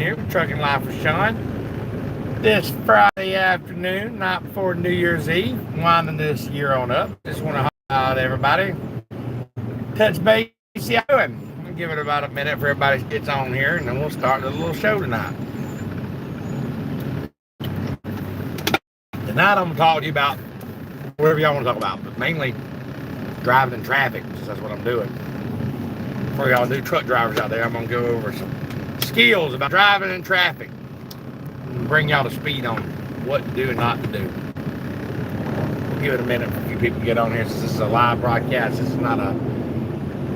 here with Trucking Life with Sean. This Friday afternoon, night before New Year's Eve, winding this year on up. Just want to holler out everybody. Touch base, see how you're doing. We'll give it about a minute for everybody gets on here, and then we'll start a little show tonight. Tonight I'm going to talk to you about whatever y'all want to talk about, but mainly driving in traffic, because that's what I'm doing. For y'all new truck drivers out there, I'm going to go over some skills about driving in traffic and bring y'all to speed on what to do and not to do. We'll give it a minute for a few people to get on here, since this is a live broadcast. This is not a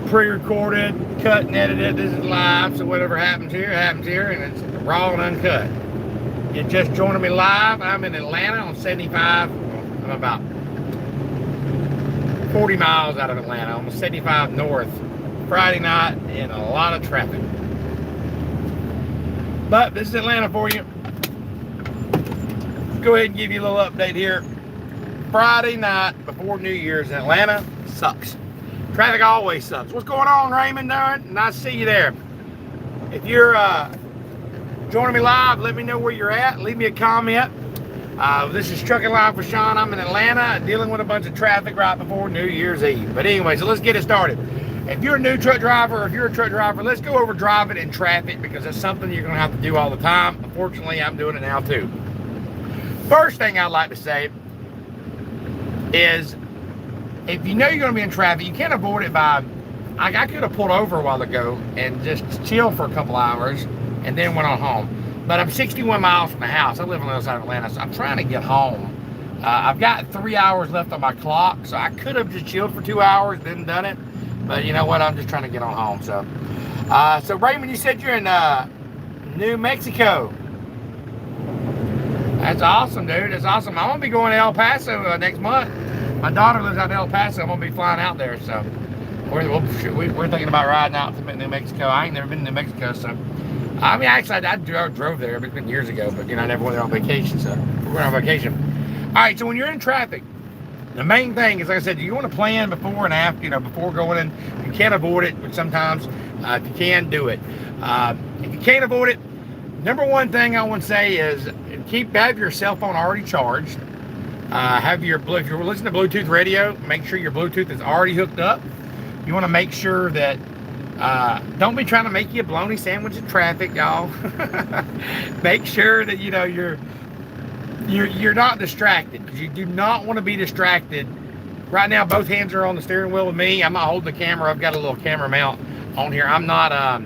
pre-recorded, cut and edited. This is live, so whatever happens here, and it's raw and uncut. You're just joining me live. I'm in Atlanta on 75. I'm about 40 miles out of Atlanta, almost 75 north. Friday night and a lot of traffic. But this is Atlanta for you. Go ahead and give you a little update here. Friday night before New Year's in Atlanta sucks. Traffic always sucks. What's going on, Raymond? Nice to see you there. If you're joining me live, let me know where you're at. Leave me a comment. This is Trucking Live with Sean. I'm in Atlanta dealing with a bunch of traffic right before New Year's Eve. But anyway, so let's get it started. If you're a new truck driver, or if you're a truck driver, let's go over driving in traffic, because that's something you're going to have to do all the time. Unfortunately, I'm doing it now too. First thing I'd like to say is, if you know you're going to be in traffic, you can't avoid it by, I could have pulled over a while ago and just chill for a couple hours and then went on home. But I'm 61 miles from the house. I live on the other side of Atlanta, so I'm trying to get home. I've got 3 hours left on my clock, so I could have just chilled for 2 hours, then done it. But you know what? I'm just trying to get on home. So Raymond, you said you're in New Mexico. That's awesome, dude. That's awesome. I'm gonna be going to El Paso next month. My daughter lives out in El Paso. I'm gonna be flying out there. So we're thinking about riding out to New Mexico. I ain't never been to New Mexico, so I mean, actually, I drove there. It's been years ago, but you know, I never went there on vacation. So we're going on vacation. All right. So when you're in traffic, the main thing is, like I said, you want to plan before and after, before going in. You can't avoid it, but sometimes if you can, do it. If you can't avoid it, number one thing I want to say is have your cell phone already charged. If you're listening to Bluetooth radio, make sure your Bluetooth is already hooked up. You want to make sure that, don't be trying to make you a bologna sandwich in traffic, y'all. Make sure that, you're not distracted, because you do not want to be distracted. Right now, both hands are on the steering wheel with me. I'm not holding the camera. I've got a little camera mount on here. I'm not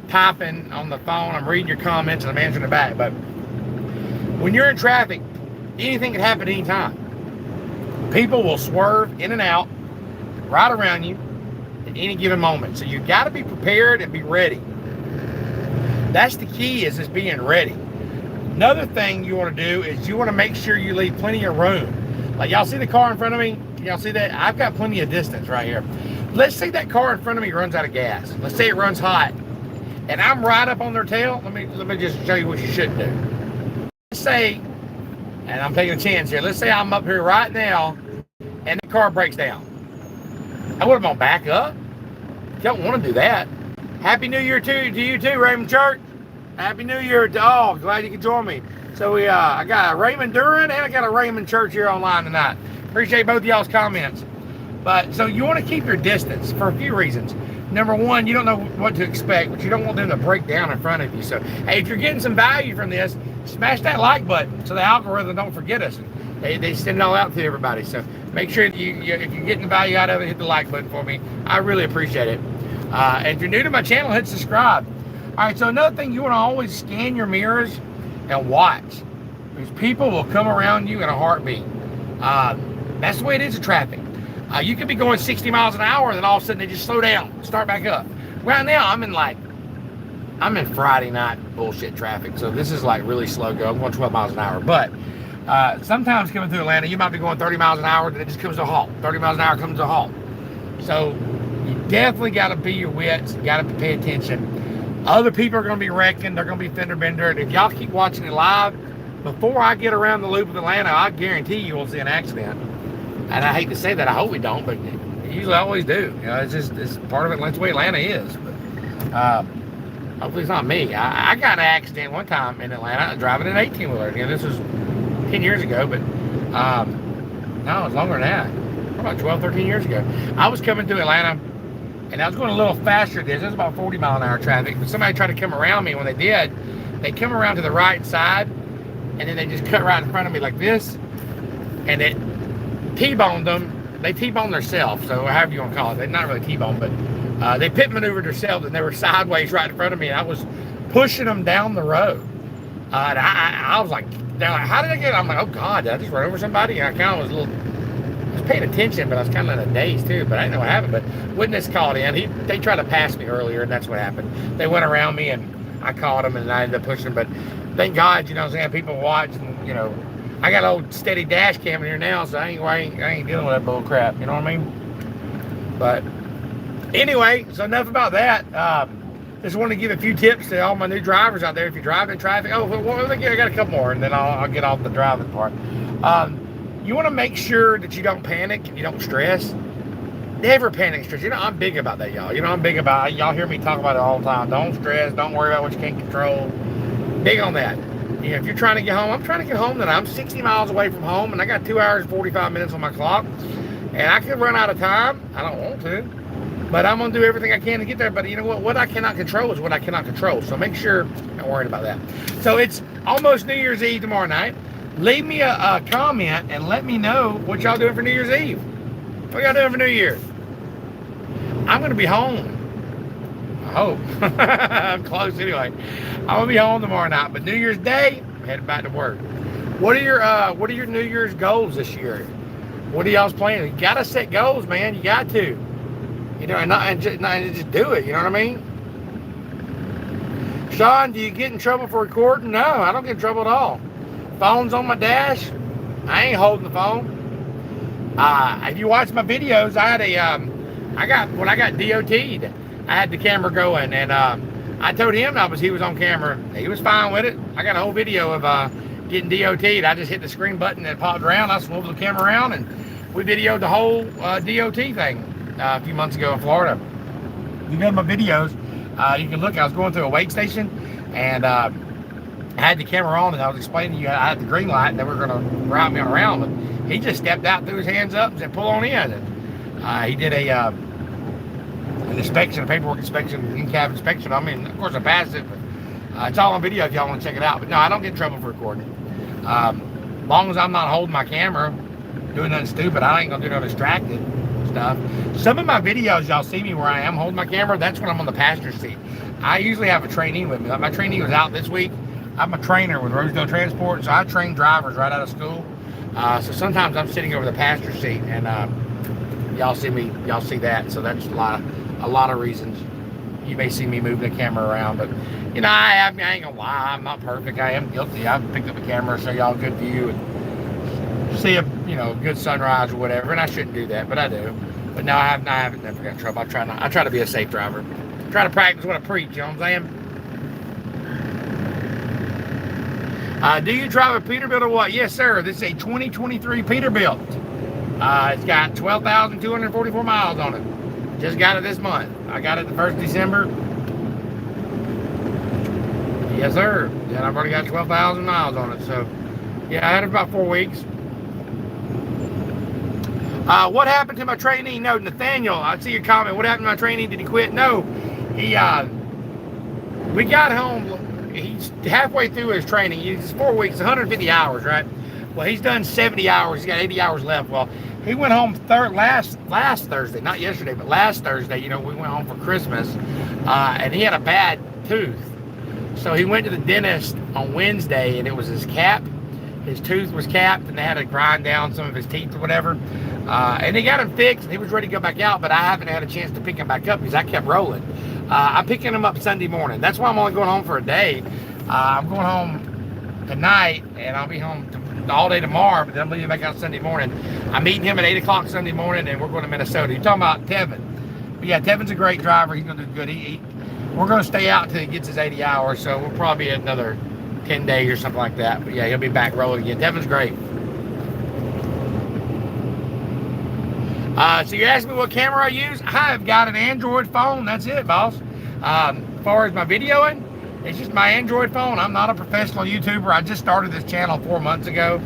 typing on the phone. I'm reading your comments and I'm answering it back. But when you're in traffic, anything can happen anytime. People will swerve in and out right around you at any given moment. So you got to be prepared and be ready. That's the key, is being ready. Another thing you want to do is you want to make sure you leave plenty of room. Like, y'all see the car in front of me? Y'all see that? I've got plenty of distance right here. Let's say that car in front of me runs out of gas. Let's say it runs hot, and I'm right up on their tail. Let me just show you what you shouldn't do. Let's say, and I'm taking a chance here. Let's say I'm up here right now, and the car breaks down. I would have gone back up. You don't want to do that. Happy New Year to you too, Raymond Church. Happy New Year to all. Glad you could join me. So I got a Raymond Duran and I got a Raymond Church here online tonight. Appreciate both of y'all's comments. But so you want to keep your distance for a few reasons. Number one, you don't know what to expect, but you don't want them to break down in front of you. So hey, if you're getting some value from this, smash that like button so the algorithm don't forget us. They send it all out to everybody. So make sure if you're getting the value out of it, hit the like button for me. I really appreciate it. And if you're new to my channel, hit subscribe. All right, so another thing, you want to always scan your mirrors and watch, because people will come around you in a heartbeat. That's the way it is in traffic. You could be going 60 miles an hour, and then all of a sudden they just slow down, start back up. Right now, I'm in Friday night bullshit traffic, so this is like really slow go. I'm going 12 miles an hour, but sometimes coming through Atlanta, you might be going 30 miles an hour, then it just comes to a halt. 30 miles an hour comes to a halt. So you definitely got to be your wits. You got to pay attention. Other people are going to be wrecking. They're going to be fender bender. And if y'all keep watching it live, before I get around the loop of Atlanta, I guarantee you will see an accident. And I hate to say that. I hope we don't, but you usually always do. It's part of it. That's the way Atlanta is. But, Hopefully it's not me. I got in an accident one time in Atlanta driving an 18-wheeler. This was 10 years ago, but no, it's longer than that. About 12, 13 years ago. I was coming through Atlanta, and I was going a little faster. This was about 40 mile an hour traffic, but somebody tried to come around me. When they did, they come around to the right side, and then they just cut right in front of me like this, and it T-boned them. They T-boned themselves, so however you want to call it. They're not really T-boned, but they pit maneuvered themselves, and they were sideways right in front of me, and I was pushing them down the road. And I was like, they're like, how did I get it? I'm like, oh God, did I just run over somebody? And I kind of was I was paying attention, but I was kind of in a daze too, but I didn't know what happened. But witness called in. They tried to pass me earlier, and that's what happened. They went around me, and I caught them, and I ended up pushing them. But thank God, you know what I'm saying, people watch, and, you know, I got an old steady dash cam in here now, so I ain't dealing with that bull crap, you know what I mean? But anyway, so enough about that. Just want to give a few tips to all my new drivers out there. If you're driving in traffic, I got a couple more, and then I'll get off the driving part. You want to make sure that you don't panic and you don't stress. Never panic and stress. You know, I'm big about that, y'all. You know, I'm big about it. Y'all hear me talk about it all the time. Don't stress. Don't worry about what you can't control. Big on that. You know, if you're trying to get home, I'm trying to get home, then I'm 60 miles away from home, and I got 2 hours and 45 minutes on my clock, and I could run out of time. I don't want to, but I'm going to do everything I can to get there. But you know what? What I cannot control is what I cannot control. So make sure you're not worried about that. So it's almost New Year's Eve tomorrow night. Leave me a comment and let me know what y'all doing for New Year's Eve. What y'all doing for New Year's? I'm going to be home. I hope. I'm close anyway. I'm going to be home tomorrow night. But New Year's Day, I'm heading back to work. What are your New Year's goals this year? What are y'all's planning? You got to set goals, man. You got to. You know, and just do it. You know what I mean? Sean, do you get in trouble for recording? No, I don't get in trouble at all. Phone's on my dash. I ain't holding the phone. If you watch my videos, when I got DOT'd, I had the camera going, and I told him he was on camera. He was fine with it. I got a whole video of getting DOT'd. I just hit the screen button and it popped around. I swiveled the camera around, and we videoed the whole DOT thing a few months ago in Florida. If you go to my videos, you can look. I was going through a wait station, and I had the camera on, and I was explaining to you I had the green light, and they were going to route me around. And he just stepped out, threw his hands up, and said, "Pull on in." And he did an inspection, a paperwork inspection, in-cab inspection. I mean, of course, I passed it, but it's all on video if y'all want to check it out. But no, I don't get in trouble for recording. As long as I'm not holding my camera, doing nothing stupid, I ain't going to do no distracted stuff. Some of my videos, y'all see me where I am holding my camera. That's when I'm on the passenger seat. I usually have a trainee with me. Like my trainee was out this week. I'm a trainer with Rosedale Transport, so I train drivers right out of school. So sometimes I'm sitting over the passenger seat, and y'all see that. So that's a lot of reasons you may see me moving the camera around. But you know, I ain't gonna lie, I'm not perfect. I am guilty. I've picked up a camera so y'all good view and see a good sunrise or whatever. And I shouldn't do that, but I do. But no, I haven't never got in trouble. I try to be a safe driver. Try to practice what I preach. You know what I'm saying? Do you drive a Peterbilt or what? Yes, sir. This is a 2023 Peterbilt. It's got 12,244 miles on it. Just got it this month. I got it the 1st of December. Yes, sir. And I've already got 12,000 miles on it. So, yeah, I had it about 4 weeks. What happened to my trainee? No, Nathaniel, I see your comment. What happened to my trainee? Did he quit? No. We got home. He's halfway through his training. He's 4 weeks, 150 hours, right? Well, he's done 70 hours. He's got 80 hours left. Well, he went home last Thursday, not yesterday, but last Thursday. We went home for Christmas, and he had a bad tooth. So he went to the dentist on Wednesday, and it was his cap. His tooth was capped, and they had to grind down some of his teeth or whatever. And they got him fixed, and he was ready to go back out, but I haven't had a chance to pick him back up because I kept rolling. I'm picking him up Sunday morning. That's why I'm only going home for a day. I'm going home tonight, and I'll be home all day tomorrow, but then I'm leaving back out Sunday morning. I'm meeting him at 8 o'clock Sunday morning, and we're going to Minnesota. You're talking about Tevin. But yeah, Tevin's a great driver. He's going to do good. We're going to stay out until he gets his 80 hours, so we'll probably be another 10 days or something like that. But yeah, he'll be back rolling again. Tevin's great. So you asked me what camera I use. I've got an Android phone. That's it, boss. as far as my videoing, it's just my Android phone. I'm not a professional YouTuber. I just started this channel 4 months ago.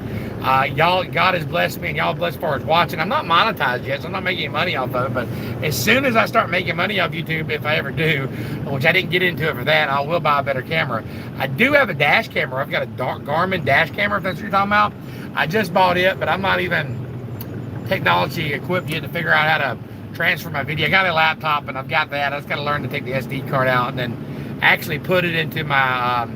Y'all, God has blessed me, and y'all blessed as far as watching. I'm not monetized yet, so I'm not making any money off of it. But as soon as I start making money off YouTube, if I ever do, which I didn't get into it for that, I will buy a better camera. I do have a dash camera. I've got a Garmin dash camera, if that's what you're talking about. I just bought it, but I'm not even technology equipped yet to figure out how to transfer my video. I got a laptop, and I've got that. I just got to learn to take the SD card out and then actually put it into my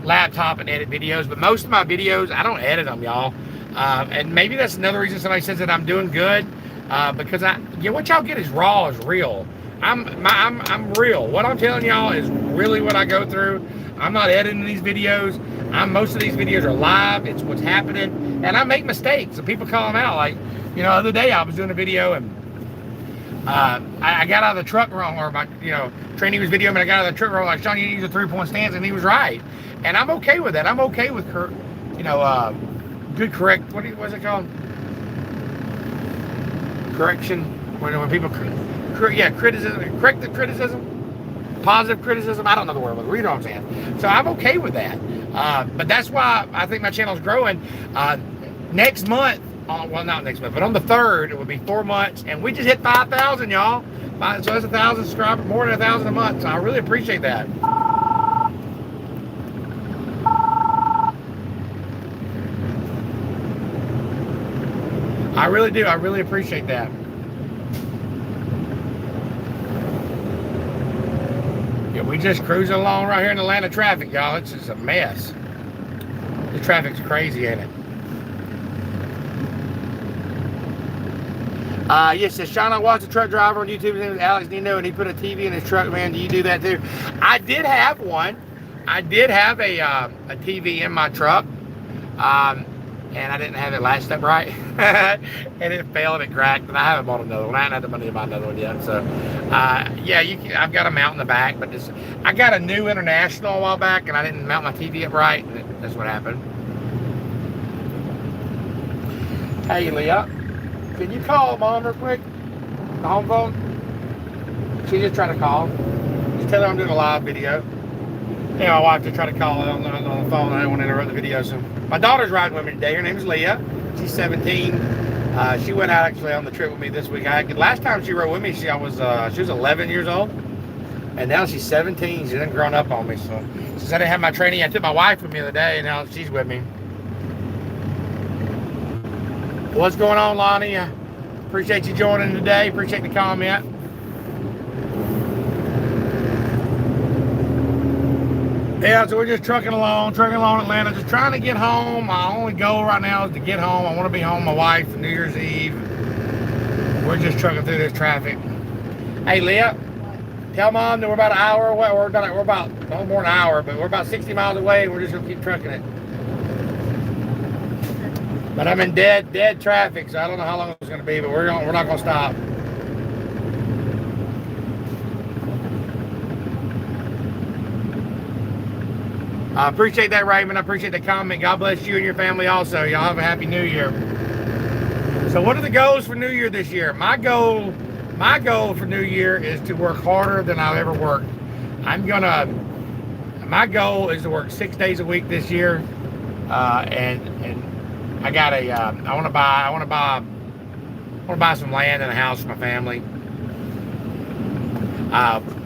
laptop and edit videos. But most of my videos, I don't edit them, y'all. And maybe that's another reason somebody says that I'm doing good, because what y'all get is raw, is real. I'm real. What I'm telling y'all is really what I go through. I'm not editing these videos. Most of these videos are live. It's what's happening, and I make mistakes, and people call them out. Like, the other day I was doing a video, and I got out of the truck wrong, or my, Trainee was videoing, and I got out of the truck wrong, like, Sean, you need a 3-point stance, and he was right. And I'm okay with that. I'm okay with, good correct, what's it called? Correction, when people, criticism, correct the criticism, positive criticism, I don't know the word, but you know what I'm saying. So I'm okay with that. But that's why I think my channel's growing. Next month, well, not next month, but on the 3rd, it will be 4 months, and we just hit 5,000, y'all. So that's 1,000 subscribers, more than 1,000 a month. So I really appreciate that. I really do. I really appreciate that. Yeah, we just cruising along right here in Atlanta traffic, y'all. It's just a mess. The traffic's crazy, ain't it? Yes, says Sean, I watched a truck driver on YouTube. His name is Alex Nino, and he put a TV in his truck. Man, do you do that too? I did have one. I did have a TV in my truck, and I didn't have it latched up right, and it failed and it cracked. And I haven't bought another one. I haven't had the money to buy another one yet. So, yeah, I've got a mount in the back, but I got a new International a while back, and I didn't mount my TV up right, and that's what happened. Hey, Leah. Can you call Mom real quick? The home phone? She's just trying to call. Just tell her I'm doing a live video. Yeah, my wife just tried to call on the phone. I didn't want to interrupt the video. So my daughter's riding with me today. Her name is Leah. She's 17. She went out actually on the trip with me this week. Last time she rode with me, she was 11 years old, and now she's 17. She done grown up on me. So since I didn't have my training, I took my wife with me the other day, and now she's with me. What's going on, Lonnie? I appreciate you joining today. Appreciate the comment. Yeah, so we're just trucking along Atlanta, just trying to get home. My only goal right now is to get home. I want to be home with my wife for New Year's Eve. We're just trucking through this traffic. Hey, Leah, tell Mom that we're about an hour away. We're about no more than an hour, but we're about 60 miles away, and we're just going to keep trucking it. But I'm in dead traffic, so I don't know how long it's going to be, but we're not going to stop. I appreciate that, Raymond. I appreciate the comment. God bless you and your family also. Y'all have a happy New Year. So what are the goals for New Year this year? My goal for New Year is to work harder than I've ever worked. My goal is to work 6 days a week this year, and I got I want to buy some land and a house for my family.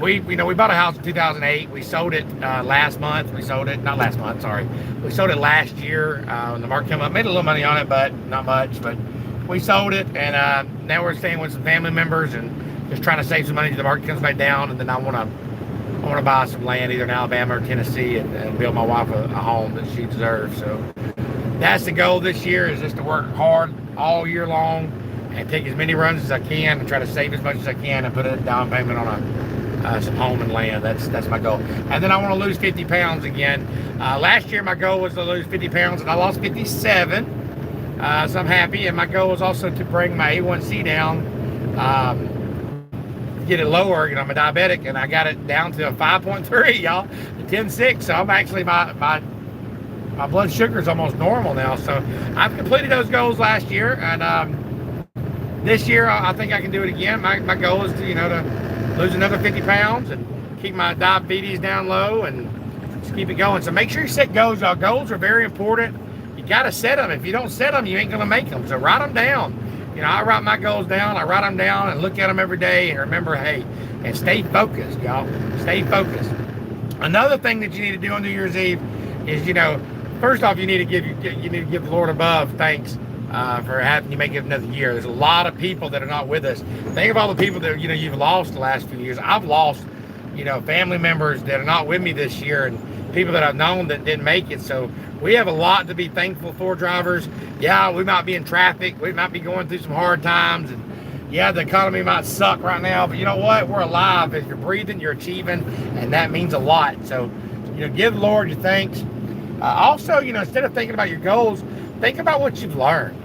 We bought a house in 2008. We sold it last month. We sold it last year when the market came up. Made a little money on it, but not much. But we sold it, and now we're staying with some family members and just trying to save some money until the market comes back down. And then I want to buy some land either in Alabama or Tennessee and build my wife a home that she deserves. So that's the goal this year, is just to work hard all year long and take as many runs as I can and try to save as much as I can and put a down payment on some home and land. That's my goal. And then I want to lose 50 pounds again. Last year my goal was to lose 50 pounds, and I lost 57. So I'm happy. And my goal was also to bring my A1C down, get it lower. I'm a diabetic, and I got it down to a 5.3, y'all, to 10.6. So I'm actually my blood sugar is almost normal now. So I've completed those goals last year, and this year I think I can do it again. My goal is to lose another 50 pounds and keep my diabetes down low, and just keep it going. So make sure you set goals, y'all. Goals are very important. You got to set them. If you don't set them, you ain't going to make them. So write them down. You know, I write my goals down. I write them down and look at them every day and remember, hey, and stay focused, y'all. Stay focused. Another thing that you need to do on New Year's Eve is, you know, first off, you need to give the Lord above thanks for having you make it another year. There's a lot of people that are not with us. Think of all the people that, you know, you've lost the last few years. I've lost, you know, family members that are not with me this year, and people that I've known that didn't make it. So we have a lot to be thankful for, drivers. Yeah, we might be in traffic. We might be going through some hard times. And yeah, the economy might suck right now. But you know what? We're alive. If you're breathing, you're achieving. And that means a lot. So, you know, give the Lord your thanks. Also, you know, instead of thinking about your goals, think about what you've learned.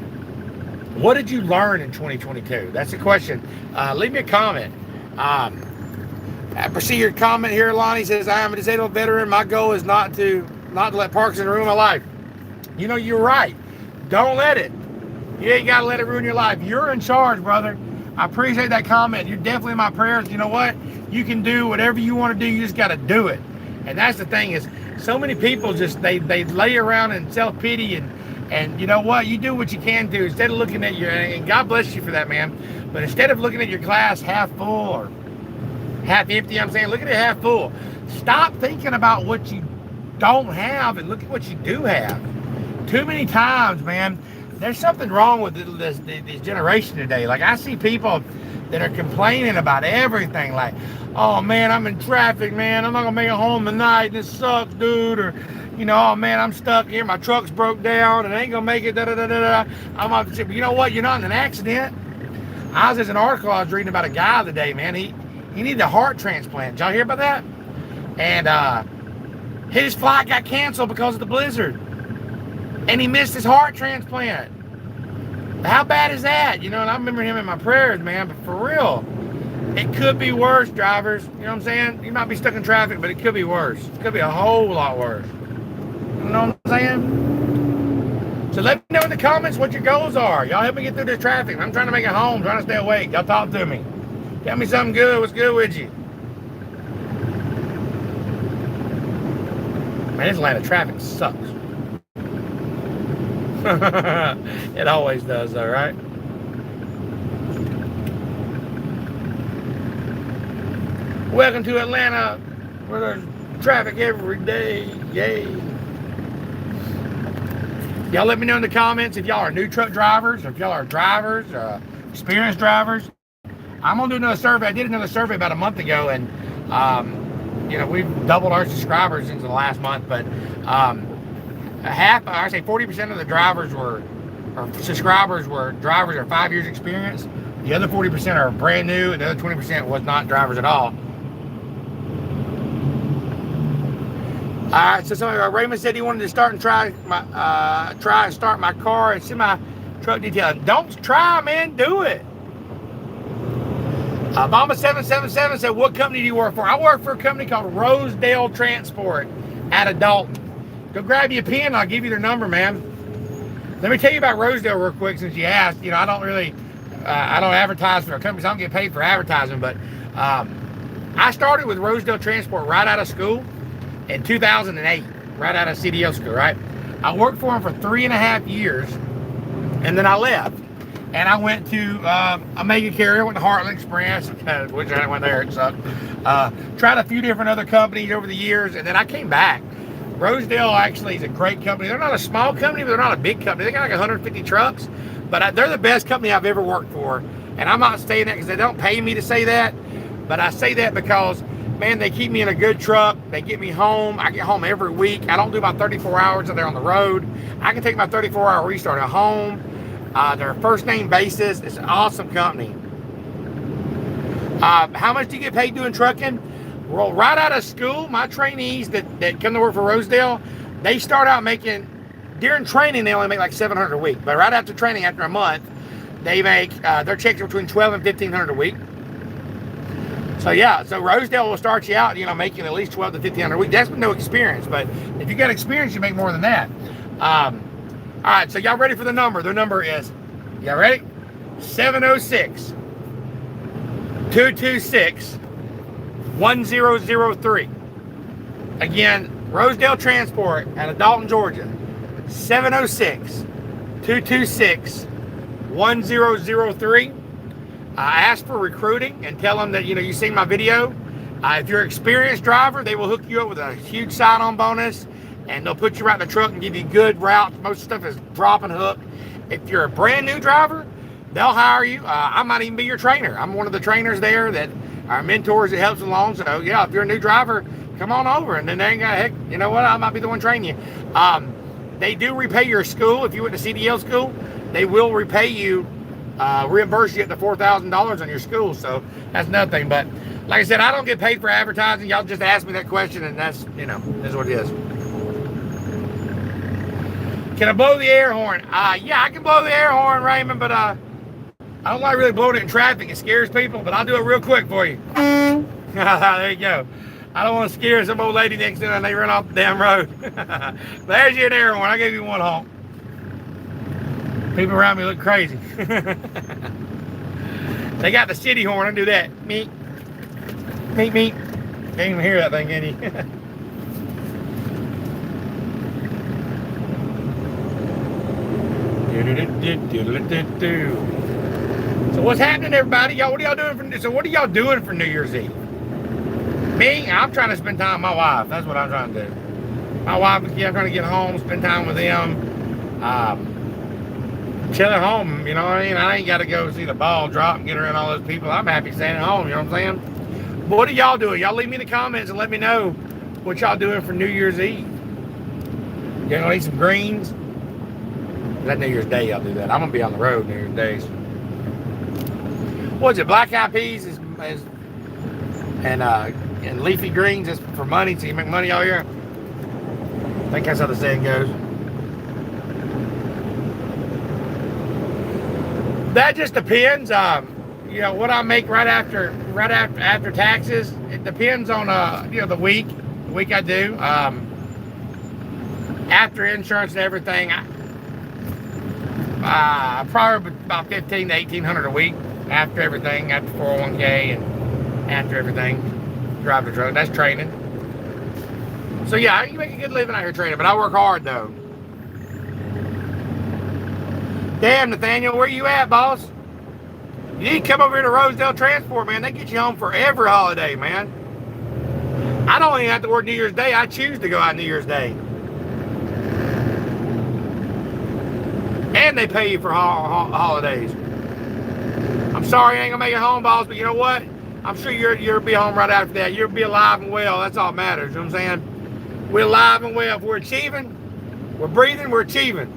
What did you learn in 2022? That's the question. Leave me a comment. I see your comment here. Lonnie says, I am a disabled veteran. My goal is not to let Parkinson ruin my life. You know, you're right. Don't let it. You ain't got to let it ruin your life. You're in charge, brother. I appreciate that comment. You're definitely in my prayers. You know what? You can do whatever you want to do. You just got to do it. And that's the thing is, so many people just, they lay around in self-pity, and you know what? You do what you can do. Instead of looking at your, and God bless you for that, man. But instead of looking at your glass half full or half empty, I'm saying, look at it half full. Stop thinking about what you don't have and look at what you do have. Too many times, man, there's something wrong with this generation today. Like, I see people that are complaining about everything. Like, oh man, I'm in traffic, man. I'm not gonna make it home tonight. This sucks, dude. Or, you know, oh man, I'm stuck here. My truck's broke down and I ain't gonna make it. I'm off the ship. You know what? You're not in an accident. There's an article I was reading about a guy today, man. He needed a heart transplant. Did y'all hear about that? And his flight got canceled because of the blizzard. And he missed his heart transplant. How bad is that? You know, and I remember him in my prayers, man, but for real, it could be worse, drivers. You know what I'm saying? You might be stuck in traffic, but it could be worse. It could be a whole lot worse. You know what I'm saying? So let me know in the comments what your goals are. Y'all help me get through this traffic. I'm trying to make it home, trying to stay awake. Y'all talk to me. Tell me something good. What's good with you? Man, this Atlanta traffic sucks. It always does, though, right? Welcome to Atlanta, where there's traffic every day. Yay. Y'all let me know in the comments if y'all are new truck drivers, or if y'all are drivers, experienced drivers. I'm going to do another survey. I did another survey about a month ago, and, you know, we've doubled our subscribers since the last month, but 40% of the drivers subscribers were drivers are 5 years experience. The other 40% are brand new, and the other 20% was not drivers at all. All right, so Raymond said he wanted to start and try and start my car and semi truck detailing. Don't try, man, do it. Mama 777 said, what company do you work for? I work for a company called Rosedale Transport out of Dalton. Go grab you a pen and I'll give you their number, man. Let me tell you about Rosedale real quick since you asked. You know, I don't advertise for a company, so I don't get paid for advertising, but I started with Rosedale Transport right out of school in 2008, right out of CDL school, right? I worked for them for 3.5 years, and then I left. And I went to a mega carrier, went to Heartland Express, which I went there, it sucked. Tried a few different other companies over the years, and then I came back. Rosedale actually is a great company. They're not a small company, but they're not a big company. They got like 150 trucks, but they're the best company I've ever worked for. And I'm not saying that because they don't pay me to say that, but I say that because, man, they keep me in a good truck. They get me home. I get home every week. I don't do my 34 hours that they're on the road. I can take my 34-hour restart at home. They're a first name basis. It's an awesome company. How much do you get paid doing trucking? Well, right out of school, my trainees that come to work for Rosedale, they start out making, during training, they only make like $700 a week. But right after training, after a month, they make, their checks are between $1,200 and $1,500 a week. So yeah, so Rosedale will start you out, you know, making at least $1,200 to $1,500 a week. That's with no experience. But if you got experience, you make more than that. All right, so y'all ready for the number? The number is, y'all ready? 706-226-5885. 1003. Again, Rosedale Transport out of Dalton, Georgia. 706-226-1003. Ask for recruiting and tell them that you seen my video. If you're an experienced driver, they will hook you up with a huge sign-on bonus, and they'll put you right in the truck and give you good routes. Most stuff is drop and hook. If you're a brand new driver, they'll hire you. I might even be your trainer. I'm one of the trainers there that are mentors that helps along. So yeah, if you're a new driver, come on over. And then they ain't got, heck, you know what? I might be the one training you. They do repay your school. If you went to CDL school, they will repay you, reimburse you up to $4,000 on your school. So that's nothing. But like I said, I don't get paid for advertising. Y'all just asked me that question, and that's, that's what it is. Can I blow the air horn? Yeah, I can blow the air horn, Raymond, but I don't like really blowing it in traffic. It scares people, but I'll do it real quick for you. There you go. I don't want to scare some old lady next to me and they run off the damn road. There's your air horn. I gave you one honk. People around me look crazy. They got the city horn. I do that. Meet. Meet, meet. Can't even hear that thing, can you? So what's happening, everybody? Y'all, what are y'all doing for New Year's Eve? Me, I'm trying to spend time with my wife. That's what I'm trying to do. My wife and kid, I'm trying to get home, spend time with them. Chill at home, you know what I mean? I ain't got to go see the ball drop and get around all those people. I'm happy staying at home, you know what I'm saying? But what are y'all doing? Y'all leave me in the comments and let me know what y'all doing for New Year's Eve. Y'all gonna eat some greens? That New Year's Day, y'all do that. I'm gonna be on the road New Year's Days. What's it? Black eyed peas and leafy greens is for money, so you make money all year. I think that's how the saying goes. That just depends. What I make right after taxes. It depends on the week I do. After insurance and everything, probably about $1,500 to $1,800 a week. After everything, after 401k and after everything, drive the truck. That's training. So yeah, you make a good living out here training, but I work hard though. Damn, Nathaniel, where you at, boss? You need to come over here to Rosedale Transport, man. They get you home for every holiday, man. I don't even have to work New Year's Day. I choose to go out New Year's Day. And they pay you for holidays. I'm sorry I ain't gonna make it home, boss, but you know what? I'm sure you'll be home right after that. You'll be alive and well. That's all that matters. You know what I'm saying? We're alive and well. If we're achieving, we're breathing, we're achieving.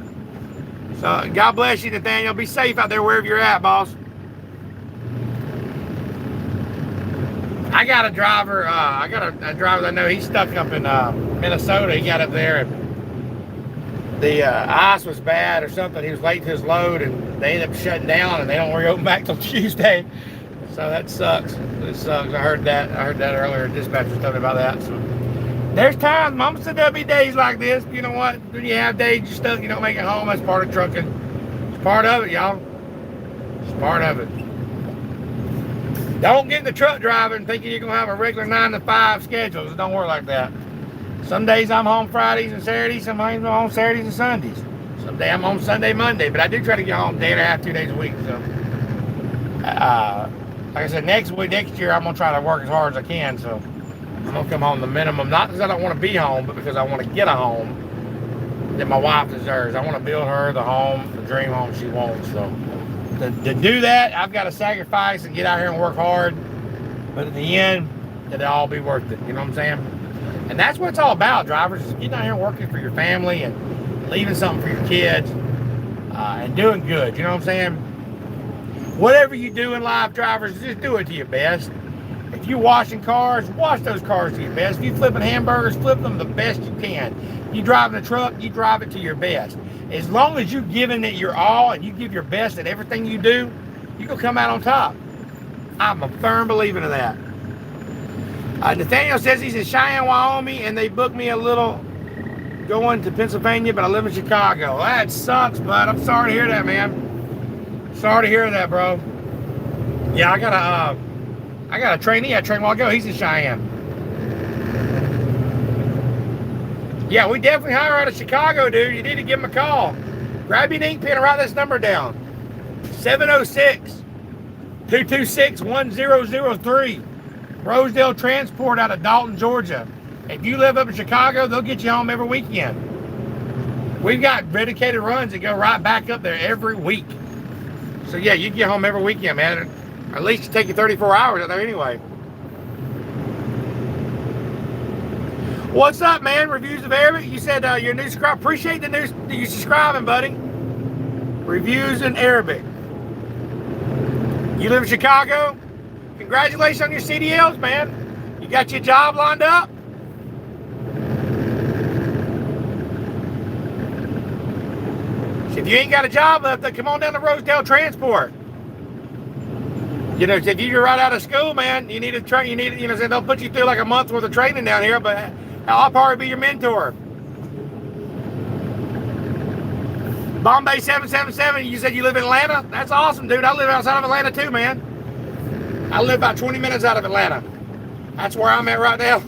So God bless you, Nathaniel. Be safe out there wherever you're at, boss. I got a driver. I got a driver that I know. He's stuck up in Minnesota. He got up there and the ice was bad or something. He was late to his load, and they ended up shutting down, and they don't reopen back till Tuesday. So that sucks. It sucks. I heard that earlier. Dispatcher told me about that. So there's times, Mama said there'll be days like this. You know what? When you have days you're stuck, you don't make it home. That's part of trucking. It's part of it, y'all. It's part of it. Don't get in the truck driving thinking you're gonna have a regular 9 to 5 schedule. It don't work like that. Some days I'm home Fridays and Saturdays. Some days I'm home Saturdays and Sundays. Some days I'm home Sunday, Monday. But I do try to get home a day and a half, 2 days a week. So, like I said, next year I'm gonna try to work as hard as I can. So I'm gonna come home the minimum, not because I don't want to be home, but because I want to get a home that my wife deserves. I want to build her the home, the dream home she wants. So to do that, I've got to sacrifice and get out here and work hard. But at the end, it'll all be worth it. You know what I'm saying? And that's what it's all about, drivers, is getting out here and working for your family and leaving something for your kids and doing good. You know what I'm saying? Whatever you do in life, drivers, just do it to your best. If you're washing cars, wash those cars to your best. If you're flipping hamburgers, flip them the best you can. If you're driving a truck, you drive it to your best. As long as you're giving it your all and you give your best at everything you do, you're going to come out on top. I'm a firm believer of that. Nathaniel says he's in Cheyenne, Wyoming, and they booked me a little going to Pennsylvania, but I live in Chicago. Well, that sucks, bud. I'm sorry to hear that, man. Sorry to hear that, bro. Yeah, I gotta I got a trainee I trained a while ago. He's in Cheyenne. Yeah, we definitely hire out of Chicago, dude. You need to give him a call. Grab your ink pen and write this number down. 706-226-1003. Rosedale Transport out of Dalton, Georgia. If you live up in Chicago, they'll get you home every weekend. We've got dedicated runs that go right back up there every week. So yeah, you get home every weekend, man. Or at least it take you 34 hours out there anyway. What's up, man? Reviews of Arabic. You said you're a new subscriber. Appreciate the news you subscribing, buddy. Reviews in Arabic. You live in Chicago? Congratulations on your CDLs, man. You got your job lined up? If you ain't got a job left, then come on down to Rosedale Transport. You know, if you're right out of school, man, you need to train. You need, you know, they'll put you through like a month worth of training down here, but I'll probably be your mentor. Bombay 777, you said you live in Atlanta? That's awesome, dude. I live outside of Atlanta too, man. I live about 20 minutes out of Atlanta. That's where I'm at right now.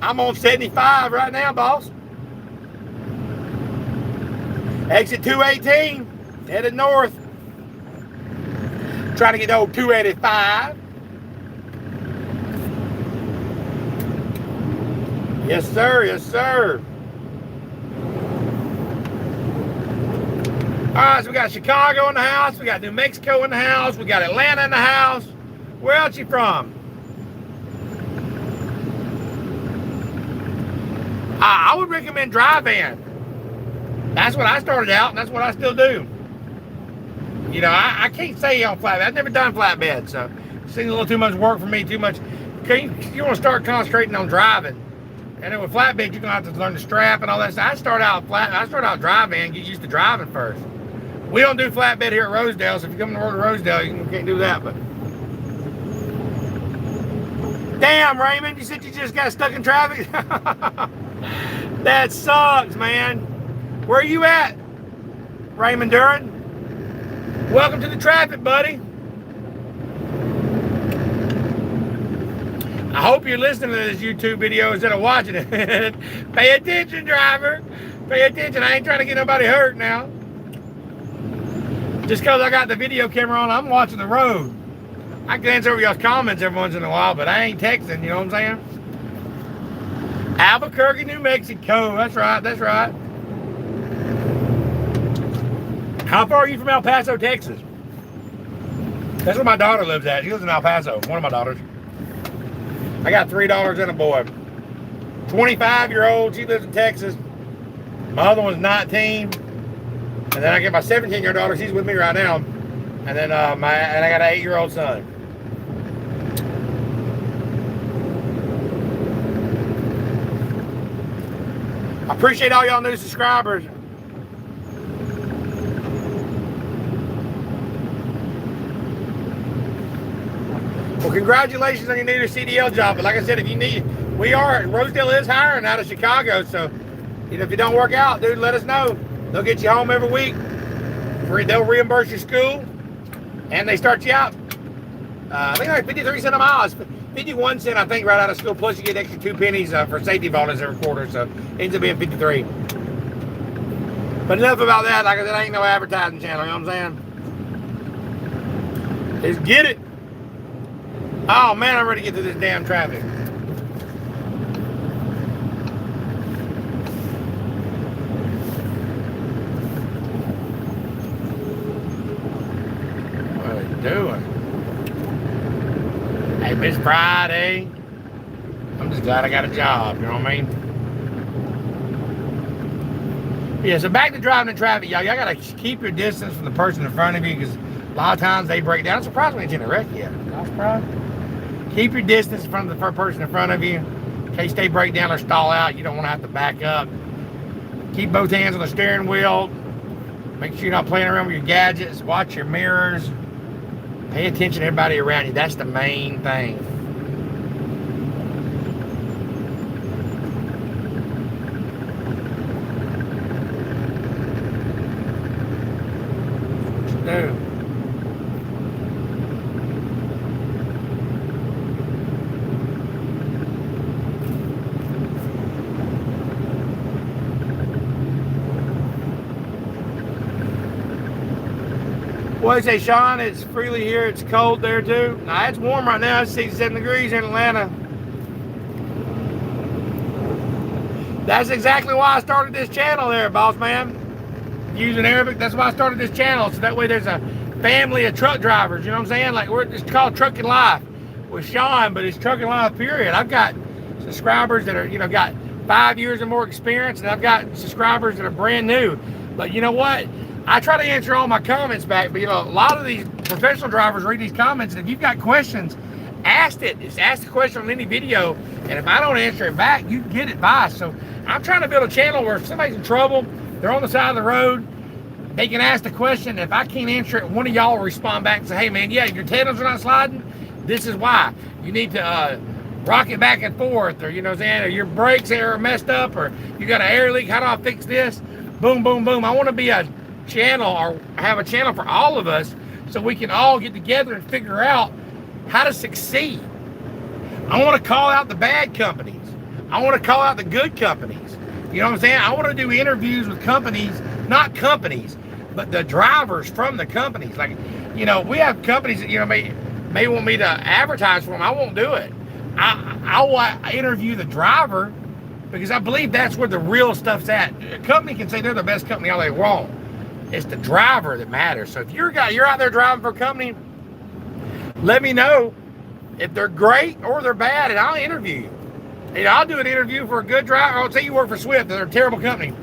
I'm on 75 right now, boss. Exit 218, headed north. Trying to get to old 285. Yes, sir. Yes, sir. All right, so we got Chicago in the house. We got New Mexico in the house. We got Atlanta in the house. Where else you from? I would recommend dry van. That's what I started out, and that's what I still do. You know, I can't say on flatbed. I've never done flatbed, so it seems a little too much work for me, too much. You want to start concentrating on driving. And then with flatbed, you're going to have to learn the strap and all that stuff. I start out dry van, get used to driving first. We don't do flatbed here at Rosedale, so if you come to work at Rosedale, you can't do that, but. Damn, Raymond, you said you just got stuck in traffic? That sucks, man. Where are you at, Raymond Duran? Welcome to the traffic, buddy. I hope you're listening to this YouTube video instead of watching it. Pay attention, driver. Pay attention. I ain't trying to get nobody hurt now. Just because I got the video camera on, I'm watching the road. I glance over y'all's comments every once in a while, but I ain't texting, you know what I'm saying? Albuquerque, New Mexico. That's right, that's right. How far are you from El Paso, Texas? That's where my daughter lives at. She lives in El Paso, one of my daughters. I got 3 daughters and a boy. 25-year-old, she lives in Texas. My other one's 19. And then I get my 17-year-old daughter, she's with me right now. And then I got an 8-year-old son. I appreciate all y'all new subscribers. Well, congratulations on your new CDL job. But like I said, if you need, Rosedale is hiring out of Chicago. So, you know, if you don't work out, dude, let us know. They'll get you home every week. They'll reimburse your school. And they start you out, I think like 53 cents a mile. It's 51 cents, I think, right out of school. Plus you get extra 2 pennies for safety bonus every quarter. So it ends up being 53. But enough about that. Like I said, I ain't no advertising channel. You know what I'm saying? Let's get it. Oh, man, I'm ready to get through this damn traffic. What are they doing? Hey, Miss Friday. I'm just glad I got a job, you know what I mean? Yeah, so back to driving in traffic, y'all. Y'all gotta keep your distance from the person in front of you because a lot of times they break down. I'm surprised we ain't in a wreck yet. I'm surprised. Keep your distance from the person in front of you. In case they break down or stall out, you don't want to have to back up. Keep both hands on the steering wheel. Make sure you're not playing around with your gadgets. Watch your mirrors. Pay attention to everybody around you. That's the main thing. What you do? What do you say, Sean? It's freely here. It's cold there too. Nah, it's warm right now. It's 67 degrees in Atlanta. That's exactly why I started this channel there, boss man. Using Arabic, that's why I started this channel. So that way there's a family of truck drivers, you know what I'm saying? Like, it's called Trucking Life with Sean, but it's Trucking Life, period. I've got subscribers that are, got 5 years or more experience, and I've got subscribers that are brand new. But you know what? I try to answer all my comments back, but a lot of these professional drivers read these comments, and if you've got questions, ask it. Just ask the question on any video, and if I don't answer it back, you can get advice. So I'm trying to build a channel where if somebody's in trouble, they're on the side of the road, they can ask the question. If I can't answer it, one of y'all will respond back and say, hey man, yeah, your tailors are not sliding. This is why. You need to rock it back and forth, or or your brakes are messed up, or you got an air leak. How do I fix this? Boom, boom, boom. I want to be a channel, or have a channel for all of us, so we can all get together and figure out how to succeed. I want to call out the bad companies. I want to call out the good companies. You know what I'm saying? I want to do interviews with companies, not companies, but the drivers from the companies. Like, we have companies that, may want me to advertise for them. I won't do it. I will interview the driver, because I believe that's where the real stuff's at. A company can say they're the best company all they want. It's the driver that matters. So if you're out there driving for a company, let me know if they're great or they're bad, and I'll interview you. I'll do an interview for a good driver. I'll say you work for Swift, they're a terrible company.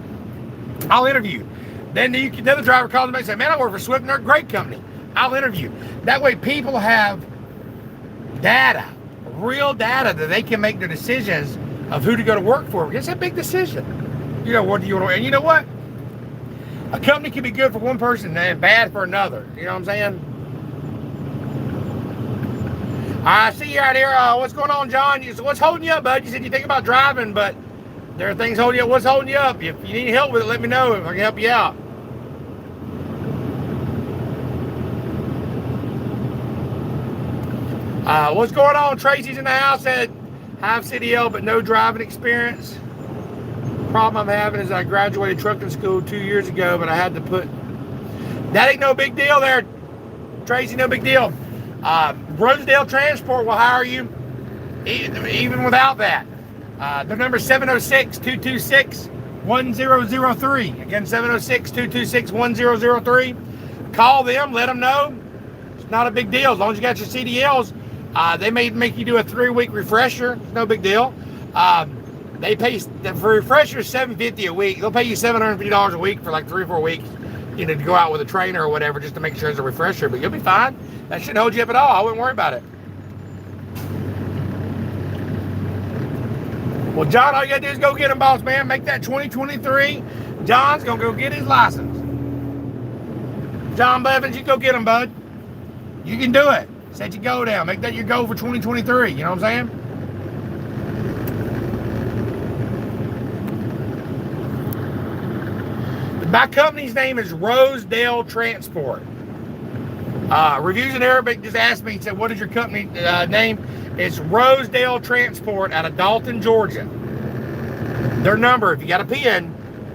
I'll interview. Then the other driver calls me and say, man, I work for Swift and they're a great company. I'll interview. That way people have data, real data, that they can make their decisions of who to go to work for. It's a big decision. What do you want to, and you know what? A company can be good for one person and bad for another. You know what I'm saying? I see you out here. What's going on, John? So what's holding you up, bud? You said you think about driving, but there are things holding you up. What's holding you up? If you need help with it, let me know if I can help you out. What's going on? Tracy's in the house. Said, have CDL, but no driving experience. Problem I'm having is I graduated trucking school 2 years ago, but I had to put... That ain't no big deal there, Tracy, no big deal. Rosedale Transport will hire you even without that. Their number is 706-226-1003. Again, 706-226-1003. Call them, let them know. It's not a big deal. As long as you got your CDLs, they may make you do a 3-week refresher. It's no big deal. They pay for refreshers $750 a week. They'll pay you $750 a week for like 3 or 4 weeks, to go out with a trainer or whatever, just to make sure it's a refresher. But you'll be fine. That shouldn't hold you up at all. I wouldn't worry about it. Well, John, all you gotta do is go get him, boss man. Make that 2023. John's gonna go get his license. John Bevins, you go get him, bud. You can do it. Set your goal down. Make that your goal for 2023. You know what I'm saying? My company's name is Rosedale Transport. Reviews in Arabic just asked me, he said, what is your company name? It's Rosedale Transport out of Dalton, Georgia. Their number, if you got a pen,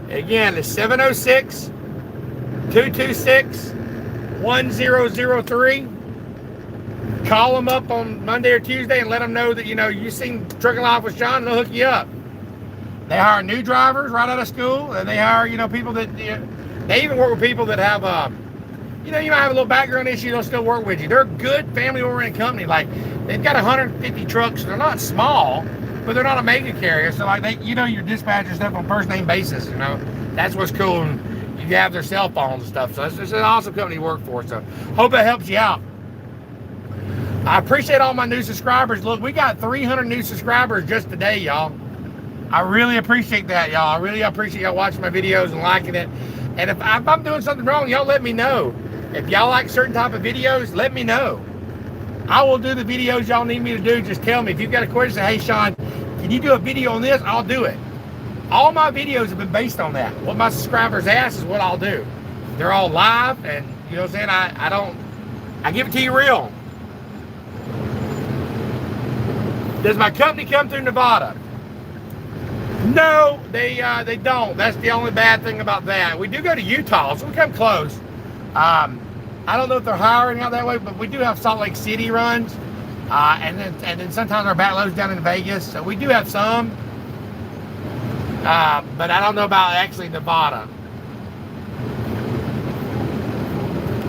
again, is 706-226-1003. Call them up on Monday or Tuesday and let them know that, you seen Trucking Life with Sean, and they'll hook you up. They hire new drivers right out of school, and they hire, people that, they even work with people that have, you might have a little background issue, they'll still work with you. They're a good family-oriented company. Like, they've got 150 trucks. They're not small, but they're not a mega carrier. So, like, they, your dispatcher stuff on first-name basis, That's what's cool. And you have their cell phones and stuff. So, it's an awesome company to work for. So, hope that helps you out. I appreciate all my new subscribers. Look, we got 300 new subscribers just today, y'all. I really appreciate that, y'all. I really appreciate y'all watching my videos and liking it. And if I'm doing something wrong, y'all let me know. If y'all like certain type of videos, let me know. I will do the videos y'all need me to do. Just tell me. If you've got a question, say, hey, Sean, can you do a video on this? I'll do it. All my videos have been based on that. What my subscribers ask is what I'll do. They're all live, and you know what I'm saying? I give it to you real. Does my company come through Nevada? No, they don't. That's the only bad thing about that. We do go to Utah, so we come close. I don't know if they're hiring out that way, but we do have Salt Lake City runs, and then sometimes our back loads down in Vegas. So we do have some, but I don't know about actually Nevada.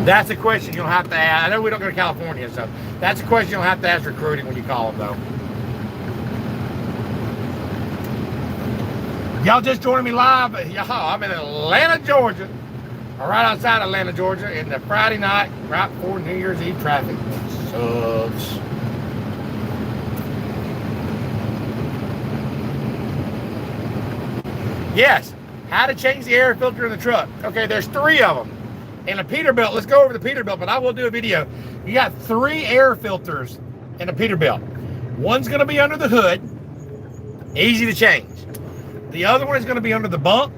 That's a question you'll have to ask. I know we don't go to California, so that's a question you'll have to ask recruiting when you call them, though. Y'all just joining me live. Y'all, I'm in Atlanta, Georgia. Or right outside Atlanta, Georgia, in the Friday night, right before New Year's Eve traffic. Sucks. Yes, how to change the air filter in the truck. Okay, there's 3 of them. In a Peterbilt, let's go over the Peterbilt, but I will do a video. You got 3 air filters in a Peterbilt. One's gonna be under the hood, easy to change. The other one is gonna be under the bunk.